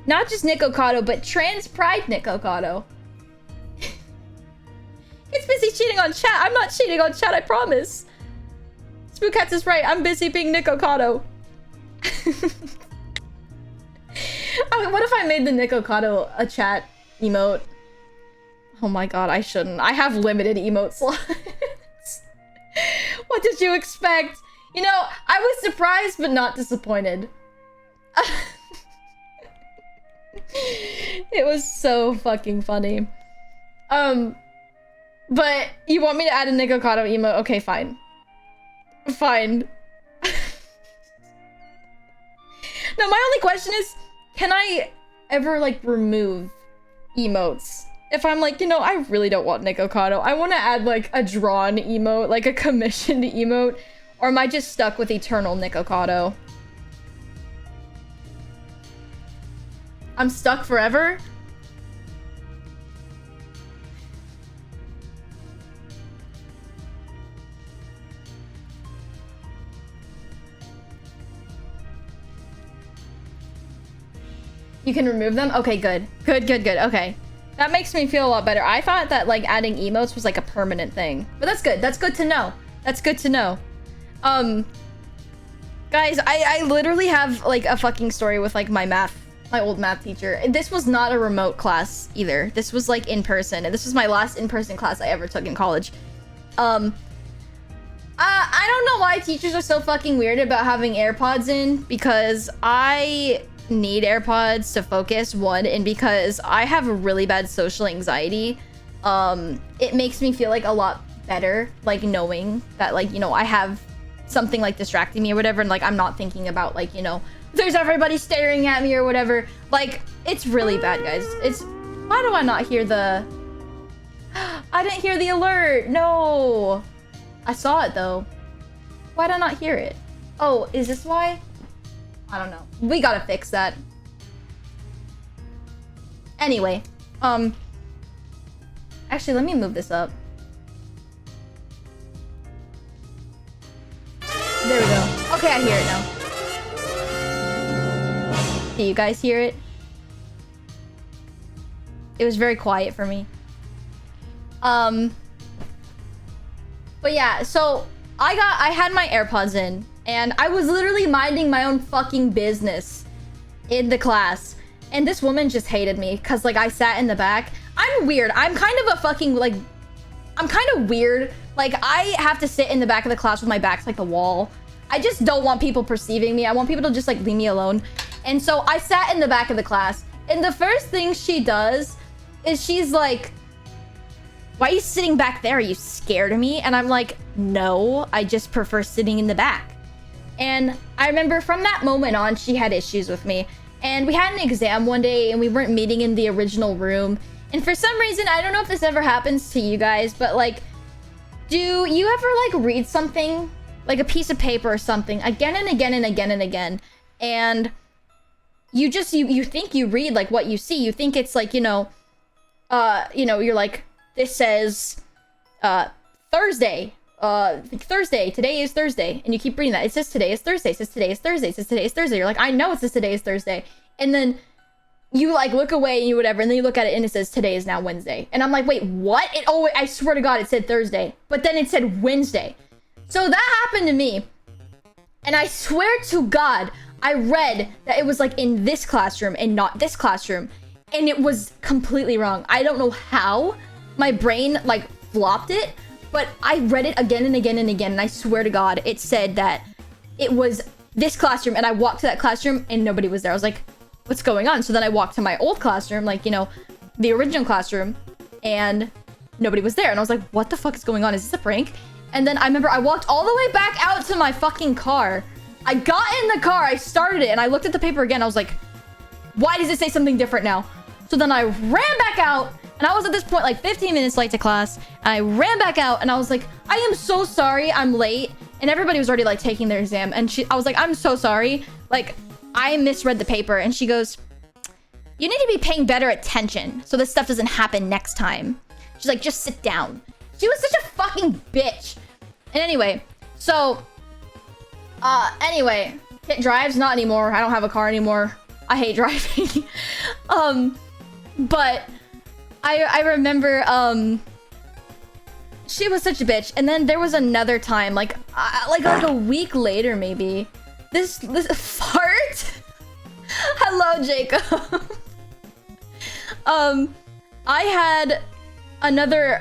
Not just Nick Okado, but trans pride Nick Okado. It's busy cheating on chat. I'm not cheating on chat, I promise. Spookcats is right. I'm busy being Nick Okado. I mean, what if I made the Nick Okado a chat emote? Oh my god, I shouldn't. I have limited emote slots. What did you expect? You know, I was surprised but not disappointed. It was so fucking funny. But you want me to add a Nick Okado emote? Okay, fine. Fine. No, my only question is, can I ever, like, remove emotes? If I'm like, you know, I really don't want Nick Okado. I want to add, like, a drawn emote, like a commissioned emote. Or am I just stuck with eternal Nick Okado? I'm stuck forever? You can remove them? Okay, good. Good. Okay. That makes me feel a lot better. I thought that, like, adding emotes was, like, a permanent thing. But that's good. That's good to know. That's good to know. Guys, I literally have, like, a fucking story with, like, my old math teacher. This was not a remote class, either. This was, like, in person. And this was my last in-person class I ever took in college. I don't know why teachers are so fucking weird about having AirPods in, because I need AirPods to focus, one, and because I have a really bad social anxiety. It makes me feel like a lot better, like, knowing that, like, you know, I have something like distracting me or whatever, and like I'm not thinking about, like, you know, there's everybody staring at me or whatever. Like, it's really bad, guys. It's, why do I not hear the, I didn't hear the alert. No, I saw it though. Why did I not hear it? Oh, is this why? I don't know. We gotta fix that. Anyway, actually, let me move this up. There we go. Okay, I hear it now. Do you guys hear it? It was very quiet for me. But yeah, so I had my AirPods in, And I was literally minding my own fucking business in the class. And this woman just hated me because, like, I sat in the back. I'm weird. I'm kind of a fucking, like, I'm kind of weird. Like, I have to sit in the back of the class with my back to, like, the wall. I just don't want people perceiving me. I want people to just, like, leave me alone. And so I sat in the back of the class. And the first thing she does is she's like, why are you sitting back there? Are you scared of me? And I'm like, no, I just prefer sitting in the back. And I remember from that moment on, she had issues with me. And we had an exam one day and we weren't meeting in the original room. And for some reason, I don't know if this ever happens to you guys, but like, do you ever like read something, like a piece of paper or something, again and again and again and again, and you just, you think you read like what you see. You think it's like, you're like, this says, Thursday. Thursday, today is Thursday, and you keep reading that. It says today is Thursday, it says today is Thursday, it says today is Thursday. You're like, I know it says today is Thursday. And then you like look away and you whatever, and then you look at it and it says today is now Wednesday. And I'm like, wait, what? I swear to God, it said Thursday, but then it said Wednesday. So that happened to me. And I swear to God, I read that it was like in this classroom and not this classroom. And it was completely wrong. I don't know how my brain like flopped it, but I read it again and again and again, and I swear to God, it said that it was this classroom, and I walked to that classroom, and nobody was there. I was like, what's going on? So then I walked to my old classroom, like, the original classroom, and nobody was there. And I was like, what the fuck is going on? Is this a prank? And then I remember I walked all the way back out to my fucking car. I got in the car, I started it, and I looked at the paper again. I was like, why does it say something different now? So then I ran back out, and I was at this point like 15 minutes late to class. And I ran back out and I was like, I am so sorry I'm late. And everybody was already like taking their exam. And I was like, I'm so sorry. Like, I misread the paper. And she goes, you need to be paying better attention so this stuff doesn't happen next time. She's like, just sit down. She was such a fucking bitch. And anyway, so, Kit drives, not anymore. I don't have a car anymore. I hate driving. But I remember, she was such a bitch. And then there was another time, like a week later, maybe. This fart? Hello, Jacob. I had another,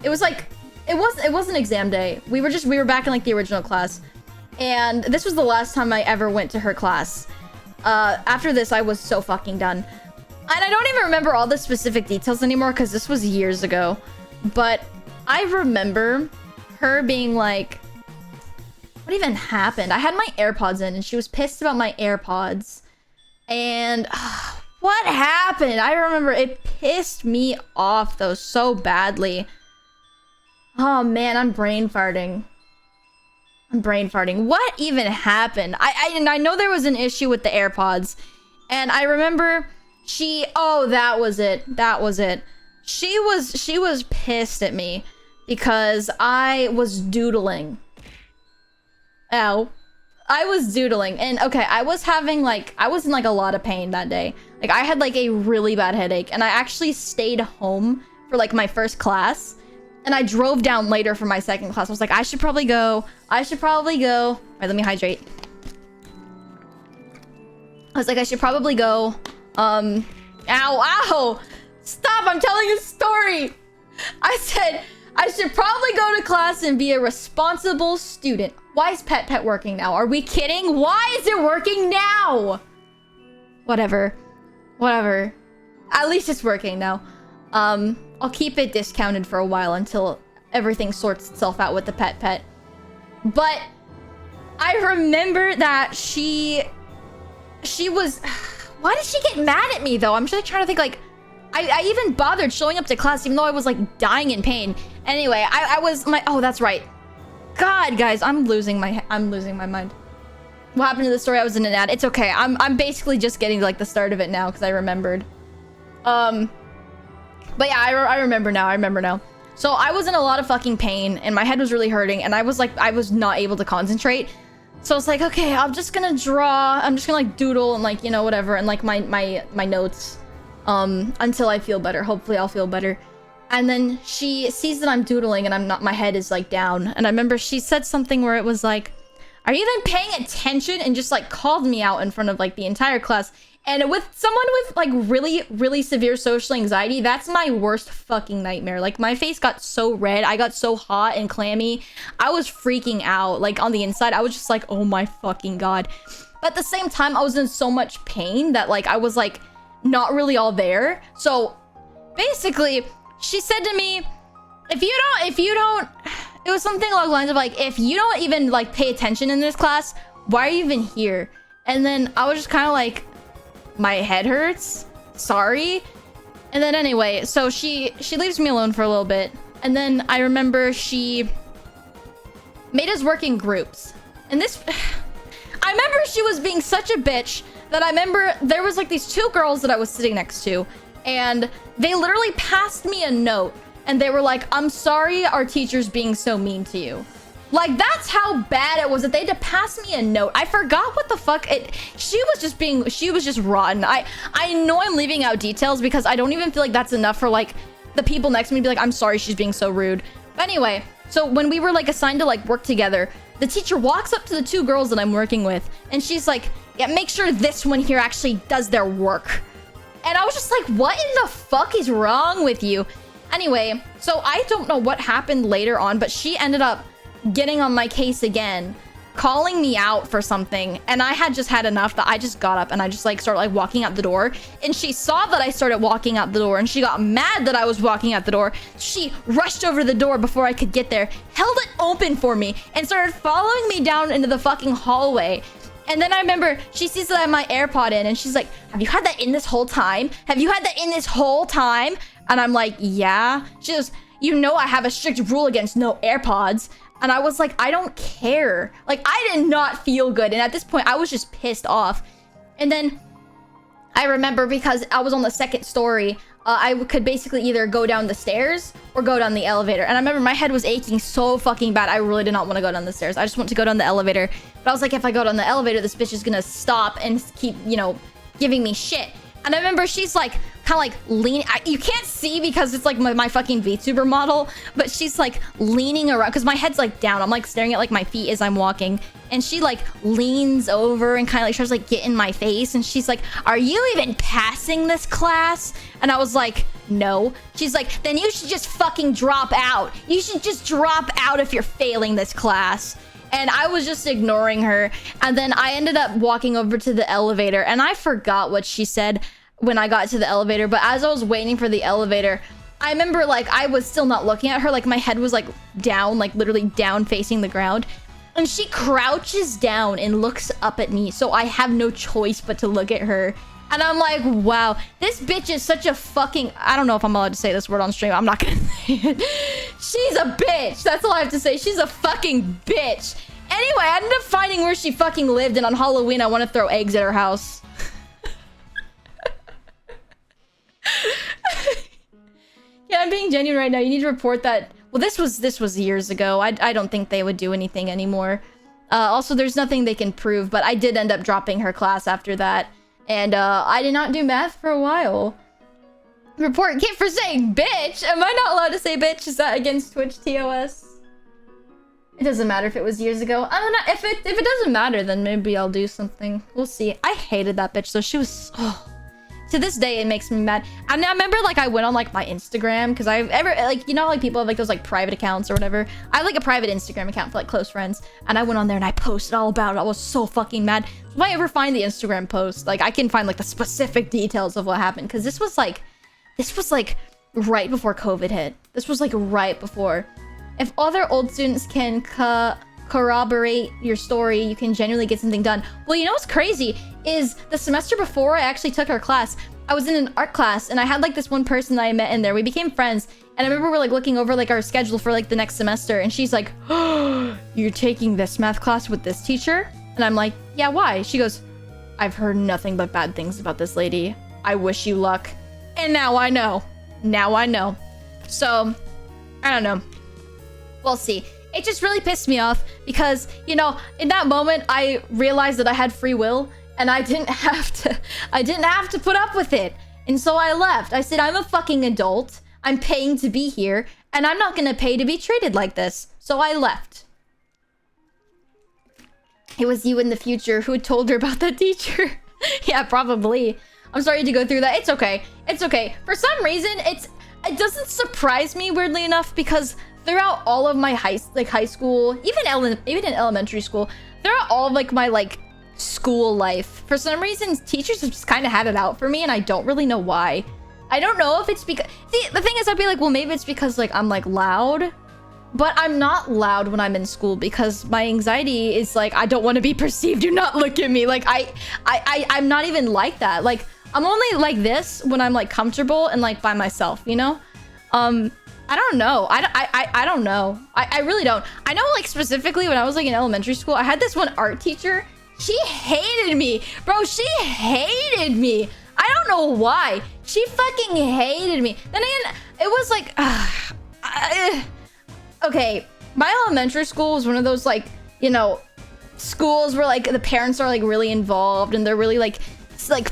it was like, it wasn't exam day. We were back in like the original class. And this was the last time I ever went to her class. After this, I was so fucking done. And I don't even remember all the specific details anymore because this was years ago. But I remember her being like, what even happened? I had my AirPods in and she was pissed about my AirPods. And what happened? I remember it pissed me off though so badly. Oh man, I'm brain farting. What even happened? I know there was an issue with the AirPods. And I remember that was it. She was pissed at me because I was doodling. Ow. I was doodling. And okay, I was in like a lot of pain that day. Like I had like a really bad headache and I actually stayed home for like my first class. And I drove down later for my second class. I was like, I should probably go. All right, let me hydrate. I was like, I should probably go. Ow. Stop, I'm telling a story. I said, I should probably go to class and be a responsible student. Why is Pet working now? Are we kidding? Why is it working now? Whatever. At least it's working now. I'll keep it discounted for a while until everything sorts itself out with the Pet. But I remember that she was... Why did she get mad at me though? I'm just like trying to think like... I even bothered showing up to class even though I was like dying in pain. Anyway, I was my... Oh, that's right. God, guys, I'm losing my mind. What happened to the story? I was in an ad. It's okay. I'm basically just getting to like the start of it now because I remembered. But yeah, I remember now. So I was in a lot of fucking pain and my head was really hurting and I was not able to concentrate. So I was like, okay, I'm just gonna draw. I'm just gonna like doodle and like, whatever. And like my notes until I feel better. Hopefully I'll feel better. And then she sees that I'm doodling and my head is like down. And I remember she said something where it was like, are you even paying attention? And just like called me out in front of like the entire class. And with someone with like really, really severe social anxiety, that's my worst fucking nightmare. Like my face got so red. I got so hot and clammy. I was freaking out. Like on the inside, I was just like, oh my fucking God. But at the same time, I was in so much pain that like I was like not really all there. So basically, she said to me, if you don't, it was something along the lines of like, if you don't even like pay attention in this class, why are you even here? And then I was just kind of like, my head hurts, sorry. And then anyway, so she leaves me alone for a little bit. And then I remember she made us work in groups. And this, I remember she was being such a bitch that I remember there was like these two girls that I was sitting next to, and they literally passed me a note and they were like, I'm sorry our teacher's being so mean to you. Like, that's how bad it was that they had to pass me a note. I forgot what the fuck she was just rotten. I know I'm leaving out details because I don't even feel like that's enough for like the people next to me to be like, I'm sorry she's being so rude. But anyway, so when we were like assigned to like work together, the teacher walks up to the two girls that I'm working with and she's like, yeah, make sure this one here actually does their work. And I was just like, what in the fuck is wrong with you? Anyway, so I don't know what happened later on, but she ended up getting on my case again, calling me out for something, and I had just had enough that I just got up and I just like started like walking out the door, and she saw that I started walking out the door and she got mad that I was walking out the door. She rushed over the door before I could get there, held it open for me, and started following me down into the fucking hallway. And then I remember she sees that I have my AirPod in and she's like, have you had that in this whole time? Have you had that in this whole time? And I'm like, yeah. She goes, you know I have a strict rule against no AirPods. And I was like, I don't care. Like, I did not feel good. And at this point, I was just pissed off. And then I remember because I was on the second story, I could basically either go down the stairs or go down the elevator. And I remember my head was aching so fucking bad. I really did not want to go down the stairs. I just want to go down the elevator. But I was like, if I go down the elevator, this bitch is gonna stop and keep, you know, giving me shit. And I remember she's like, kind of like leaning. You can't see because it's like my fucking VTuber model, but she's like leaning around because my head's like down. I'm like staring at like my feet as I'm walking, and she like leans over and kind of like tries to like get in my face, and she's like, are you even passing this class? And I was like, no. She's like, then you should just fucking drop out. You should just drop out if you're failing this class. And I was just ignoring her. And then I ended up walking over to the elevator. And I forgot what she said when I got to the elevator. But as I was waiting for the elevator, I remember like I was still not looking at her. Like my head was like down, like literally down facing the ground. And she crouches down and looks up at me. So I have no choice but to look at her. And I'm like, wow, this bitch is such a fucking... I don't know if I'm allowed to say this word on stream. I'm not gonna say it. She's a bitch. That's all I have to say. She's a fucking bitch. Anyway, I ended up finding where she fucking lived. And on Halloween, I want to throw eggs at her house. Yeah, I'm being genuine right now. You need to report that... Well, this was years ago. I don't think they would do anything anymore. Also, there's nothing they can prove. But I did end up dropping her class after that. And I did not do math for a while. Report Kit for saying bitch. Am I not allowed to say bitch? Is that against Twitch TOS? It doesn't matter if it was years ago. I don't know. If it doesn't matter, then maybe I'll do something. We'll see. I hated that bitch though. She was... Oh. To this day, it makes me mad. And I remember like I went on like my Instagram because I've ever like, you know, like people have like those like private accounts or whatever. I have like a private Instagram account for like close friends, and I went on there and I posted all about it. I was so fucking mad. If I ever find the Instagram post, like I can find like the specific details of what happened, because this was like right before COVID hit. This was like right before. If other old students can corroborate your story, you can genuinely get something done. Well, you know what's crazy is the semester before I actually took her class, I was in an art class and I had like this one person that I met in there. We became friends, and I remember we're like looking over like our schedule for like the next semester, and she's like, oh, you're taking this math class with this teacher? And I'm like, yeah, why? She goes, I've heard nothing but bad things about this lady. I wish you luck. And now I know. Now I know. So, I don't know. We'll see. It just really pissed me off because, you know, in that moment, I realized that I had free will and I didn't have to put up with it. And so I left. I said, I'm a fucking adult. I'm paying to be here, and I'm not gonna pay to be treated like this. So I left. it was you in the future who told her about that teacher. Yeah, probably. I'm sorry to go through that. It's okay. It's okay. For some reason, it doesn't surprise me, weirdly enough, because throughout all of my high school, even in elementary school, throughout all of like my like school life, for some reason teachers have just kind of had it out for me, and I don't really know why. I don't know if it's because, see, the thing is, I'd be like, well, maybe it's because like I'm like loud, but I'm not loud when I'm in school because my anxiety is like, I don't want to be perceived. Do not look at me. Like I'm not even like that. Like I'm only like this when I'm like comfortable and like by myself, you know? I don't know. I don't know. I really don't. I know like specifically when I was like in elementary school, I had this one art teacher. She hated me, bro. She hated me. I don't know why. She fucking hated me. Then again, it was like, okay, my elementary school was one of those like, you know, schools where like the parents are like really involved and they're really like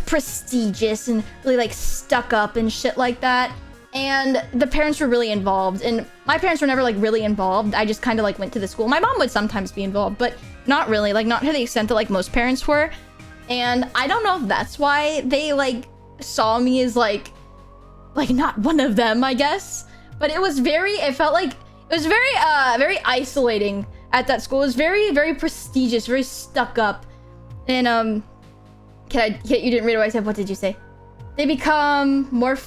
prestigious and really like stuck up and shit like that. And the parents were really involved, and my parents were never like really involved. I just kind of like went to the school. My mom would sometimes be involved, but not really, like not to the extent that like most parents were. And I don't know if that's why they like saw me as like not one of them, I guess. But it was it felt like it was very isolating at that school. It was very prestigious, very stuck up. And you didn't read what I said. What did you say? They become more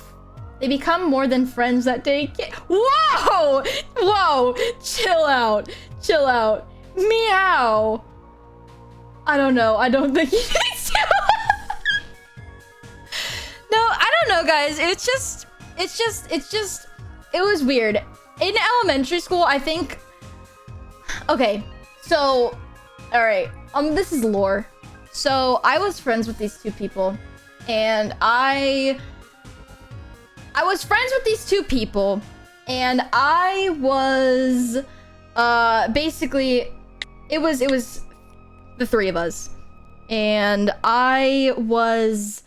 than friends that day. Whoa! Whoa! Chill out. Meow. I don't know. I don't think he needs to. No, I don't know, guys. It's just, it was weird. In elementary school, I think, okay, so, all right, this is lore. So I was friends with these two people, and I was friends with these two people, and I was, basically, it was the three of us, and I was,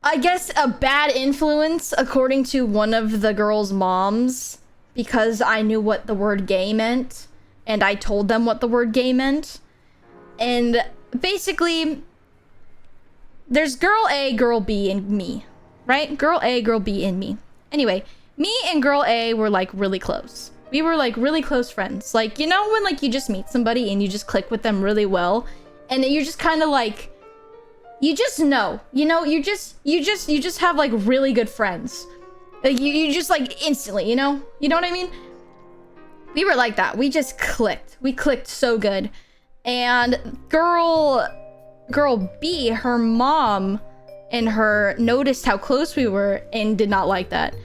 I guess, a bad influence according to one of the girls' moms, because I knew what the word gay meant, and I told them what the word gay meant. And basically, there's girl A, girl B, and me, right? Girl A, girl B, and me. Anyway, me and girl A were like really close. We were like really close friends. Like, you know when like you just meet somebody and you just click with them really well, and then you're just kind of like, you just know, you know, you just have like really good friends. Like you just like instantly, you know what I mean? We were like that. We just clicked. We clicked so good. And girl B, her mom and her noticed how close we were and did not like that.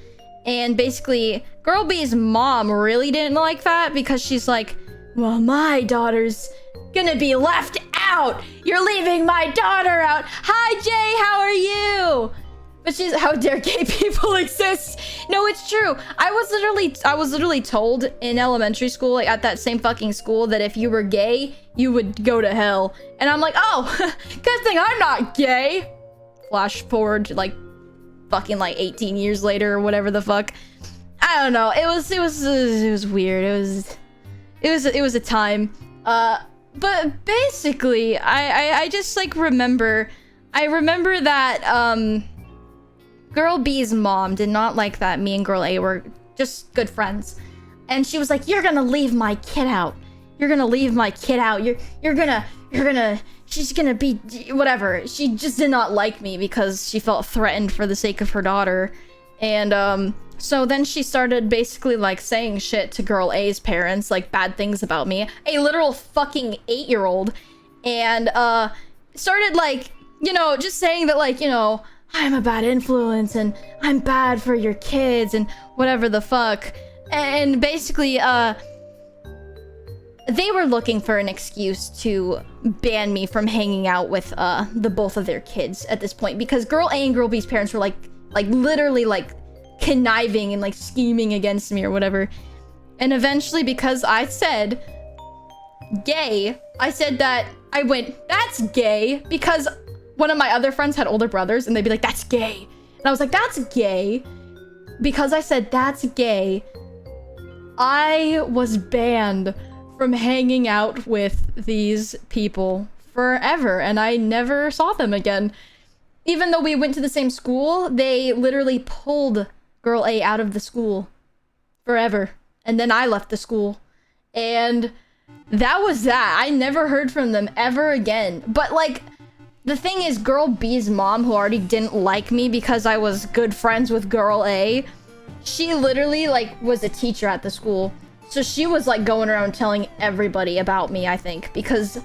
And basically, girl B's mom really didn't like that because she's like, well, my daughter's gonna be left out. You're leaving my daughter out. Hi, Jay, how are you? But she's, how dare gay people exist? No, it's true. I was literally told in elementary school, like at that same fucking school, that if you were gay, you would go to hell. And I'm like, oh, good thing I'm not gay. Flash forward to like fucking like 18 years later or whatever the fuck. I don't know. It was weird. It was a time. But basically, I just like remember that girl B's mom did not like that me and girl A were just good friends. And she was like, you're gonna leave my kid out. You're gonna leave my kid out. She's gonna be whatever. She just did not like me because she felt threatened for the sake of her daughter. And so then she started basically like saying shit to girl A's parents, like bad things about me, a literal fucking 8-year-old, and started like, you know, just saying that like, you know, I'm a bad influence and I'm bad for your kids and whatever the fuck. And basically they were looking for an excuse to ban me from hanging out with the both of their kids at this point, because girl A and girl B's parents were like literally like conniving and like scheming against me or whatever. And eventually, because I said gay, I said that I went, that's gay, because one of my other friends had older brothers and they'd be like, that's gay. And I was like, that's gay. Because I said that's gay, I was banned from hanging out with these people forever, and I never saw them again. Even though we went to the same school, they literally pulled girl A out of the school forever. And then I left the school. And that was that. I never heard from them ever again. But like, the thing is, girl B's mom, who already didn't like me because I was good friends with girl A, she literally like was a teacher at the school. So she was like going around telling everybody about me, I think, because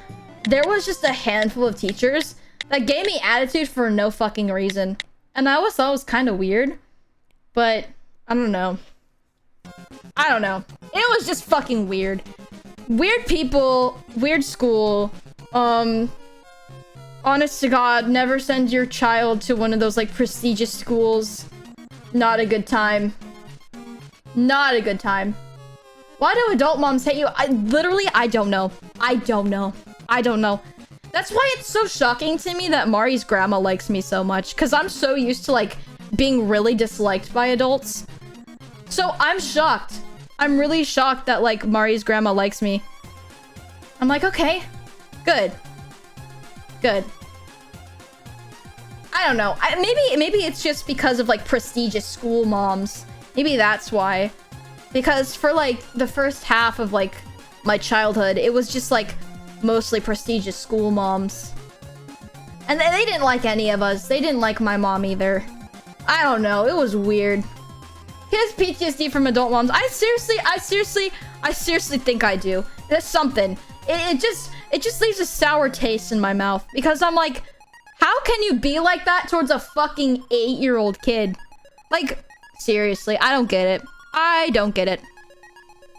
there was just a handful of teachers that gave me attitude for no fucking reason. And I always thought it was kind of weird. But, I don't know. I don't know. It was just fucking weird. Weird people, weird school. Honest to God, never send your child to one of those, like, prestigious schools. Not a good time. Not a good time. Why do adult moms hate you? I don't know. I don't know. I don't know. That's why it's so shocking to me that Mari's grandma likes me so much. Because I'm so used to, like, being really disliked by adults. So I'm shocked. I'm really shocked that, like, Mari's grandma likes me. I'm like, okay. Good. Good. I don't know. Maybe it's just because of, like, prestigious school moms. Maybe that's why. Because for, like, the first half of, like, my childhood, it was just, like, mostly prestigious school moms. And they didn't like any of us. They didn't like my mom either. I don't know. It was weird. Here's PTSD from adult moms. I seriously think I do. There's something. It just leaves a sour taste in my mouth. Because I'm like, how can you be like that towards a fucking 8-year-old kid? Like, seriously, I don't get it. I don't get it.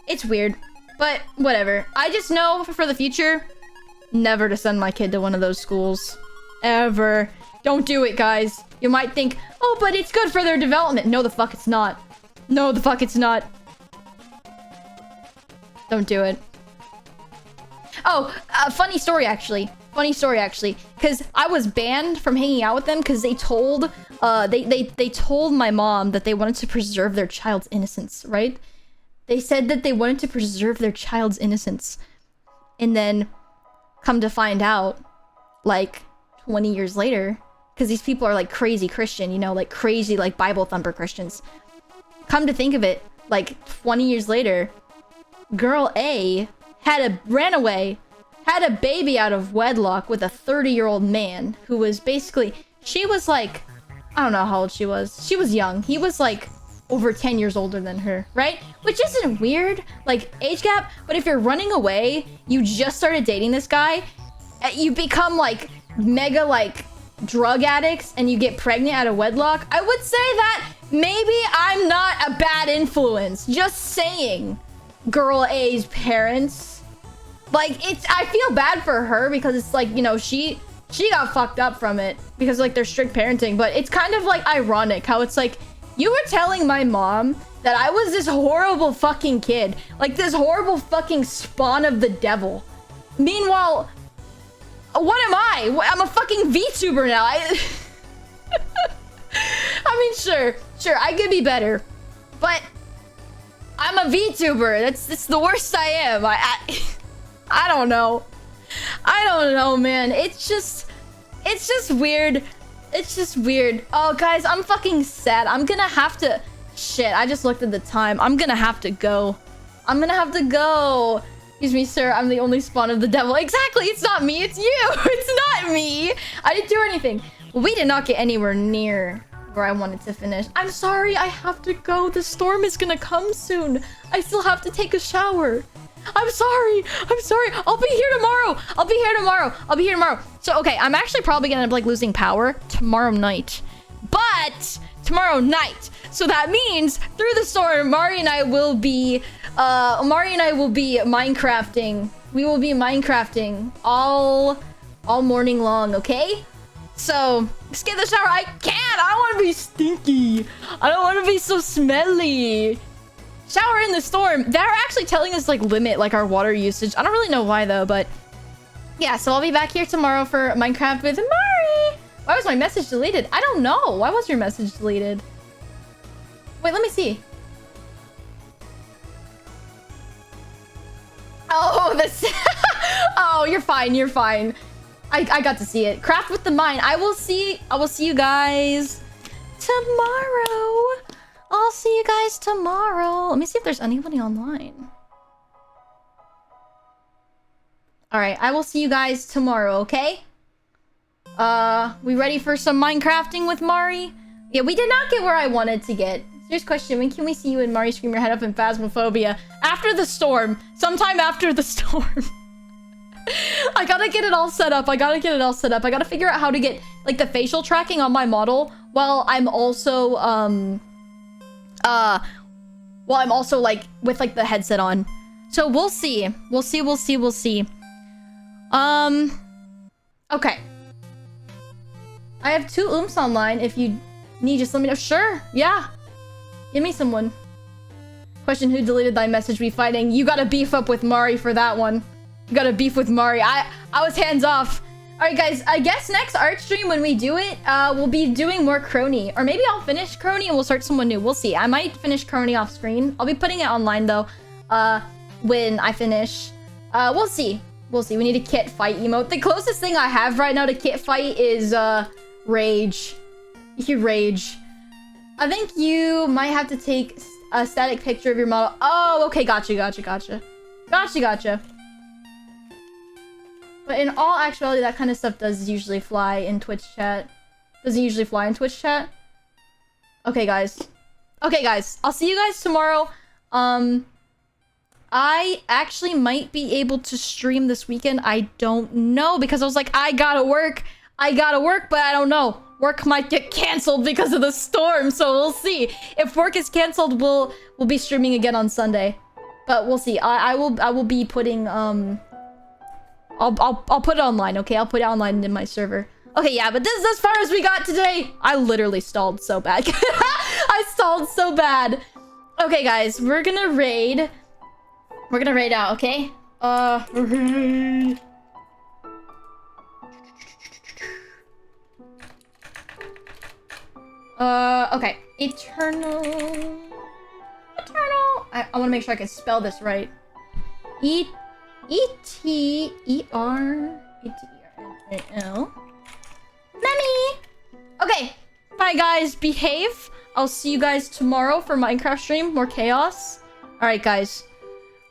It's weird. But, whatever. I just know for the future, never to send my kid to one of those schools. Ever. Don't do it, guys. You might think, oh, but it's good for their development. No, the fuck it's not. No, the fuck it's not. Don't do it. Oh, funny story, actually. Funny story, actually. Because I was banned from hanging out with them because they told, they told my mom that they wanted to preserve their child's innocence, right? They said that they wanted to preserve their child's innocence. And then, come to find out, like, 20 years later, because these people are, like, crazy Christian, you know, like, crazy, like, Bible thumper Christians. Come to think of it, like, 20 years later, girl A ran away, had a baby out of wedlock with a 30-year-old man who was basically, she was, like, I don't know how old she was. She was young. He was, like, over 10 years older than her, right? Which isn't weird, like, age gap, but if you're running away, you just started dating this guy, you become, like, mega, like, drug addicts, and you get pregnant out of wedlock, I would say that maybe I'm not a bad influence. Just saying, girl A's parents. Like, I feel bad for her because it's like, you know, she got fucked up from it because, like, they're strict parenting, but it's kind of, like, ironic how it's like, you were telling my mom that I was this horrible fucking kid. Like, this horrible fucking spawn of the devil. Meanwhile, what am I? I'm a fucking VTuber now. I mean, sure, I could be better. But I'm a VTuber. That's the worst I am. I don't know. I don't know, man. It's just weird. It's just weird. Oh, guys, I'm fucking sad. I'm gonna have to... Shit, I just looked at the time. I'm gonna have to go. I'm gonna have to go. Excuse me, sir. I'm the only spawn of the devil. Exactly. It's not me. It's you. It's not me. I didn't do anything. We did not get anywhere near where I wanted to finish. I'm sorry. I have to go. The storm is gonna come soon. I still have to take a shower. I'm sorry. I'm sorry. I'll be here tomorrow. I'll be here tomorrow. I'll be here tomorrow. So, okay, I'm actually probably gonna end up, like, losing power tomorrow night. But tomorrow night. So that means through the storm, Mari and I will be Minecrafting. We will be Minecrafting all morning long, okay? So, just get in the shower. I can't. I don't want to be stinky. I don't want to be so smelly. Shower in the storm. They're actually telling us, like, limit, like, our water usage. I don't really know why, though, but yeah, so I'll be back here tomorrow for Minecraft with Mari. Why was my message deleted? I don't know. Why was your message deleted? Wait, let me see. Oh, this. Oh, you're fine. You're fine. I got to see it. Craft with the mind. I will see you guys tomorrow. I'll see you guys tomorrow. Let me see if there's anybody online. All right, I will see you guys tomorrow, okay? We ready for some Minecrafting with Mari? Yeah, we did not get where I wanted to get. Serious question, when can we see you and Mari scream your head up in Phasmophobia? After the storm. Sometime after the storm. I gotta get it all set up. I gotta figure out how to get, like, the facial tracking on my model while I'm also, like, with, like, the headset on. So, we'll see. We'll see. Okay. I have 2 oomps online. If you need, just let me know. Sure, yeah. Give me someone. Question, who deleted thy message? We fighting. You gotta beef up with Mari for that one. You gotta beef with Mari. I was hands off. Alright guys, I guess next art stream when we do it, we'll be doing more Crony. Or maybe I'll finish Crony and we'll start someone new. We'll see. I might finish Crony off screen. I'll be putting it online though, when I finish. We'll see. We need a kit fight emote. The closest thing I have right now to kit fight is, rage. You can rage. I think you might have to take a static picture of your model. Oh, okay, gotcha. But in all actuality, that kind of stuff does usually fly in Twitch chat. Doesn't usually fly in Twitch chat. Okay, guys. I'll see you guys tomorrow. I actually might be able to stream this weekend. I don't know, because I was like, I gotta work, but I don't know. Work might get canceled because of the storm, so we'll see. If work is canceled, we'll be streaming again on Sunday. But we'll see. I will be putting I'll put it online, okay? I'll put it online in my server. Okay, yeah, but this is as far as we got today. I literally stalled so bad. I stalled so bad. Okay, guys, we're gonna raid. We're gonna raid out, okay? Raid. Okay. Eternal. I want to make sure I can spell this right. E-T-E-R-E-T-E-R-N-A-L. Memmy! Okay. Bye, guys. Behave. I'll see you guys tomorrow for Minecraft stream. More chaos. Alright, guys.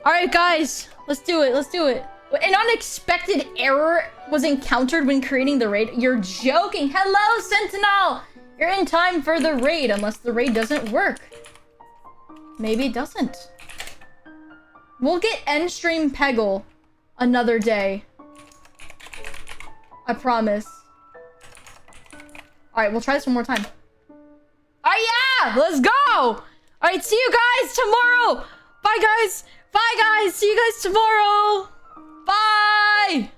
Let's do it. An unexpected error was encountered when creating the raid. You're joking. Hello, Sentinel! You're in time for the raid, unless the raid doesn't work. Maybe it doesn't. We'll get end stream Peggle another day. I promise. Alright, we'll try this one more time. Oh yeah! Let's go! Alright, see you guys tomorrow! Bye guys! See you guys tomorrow! Bye!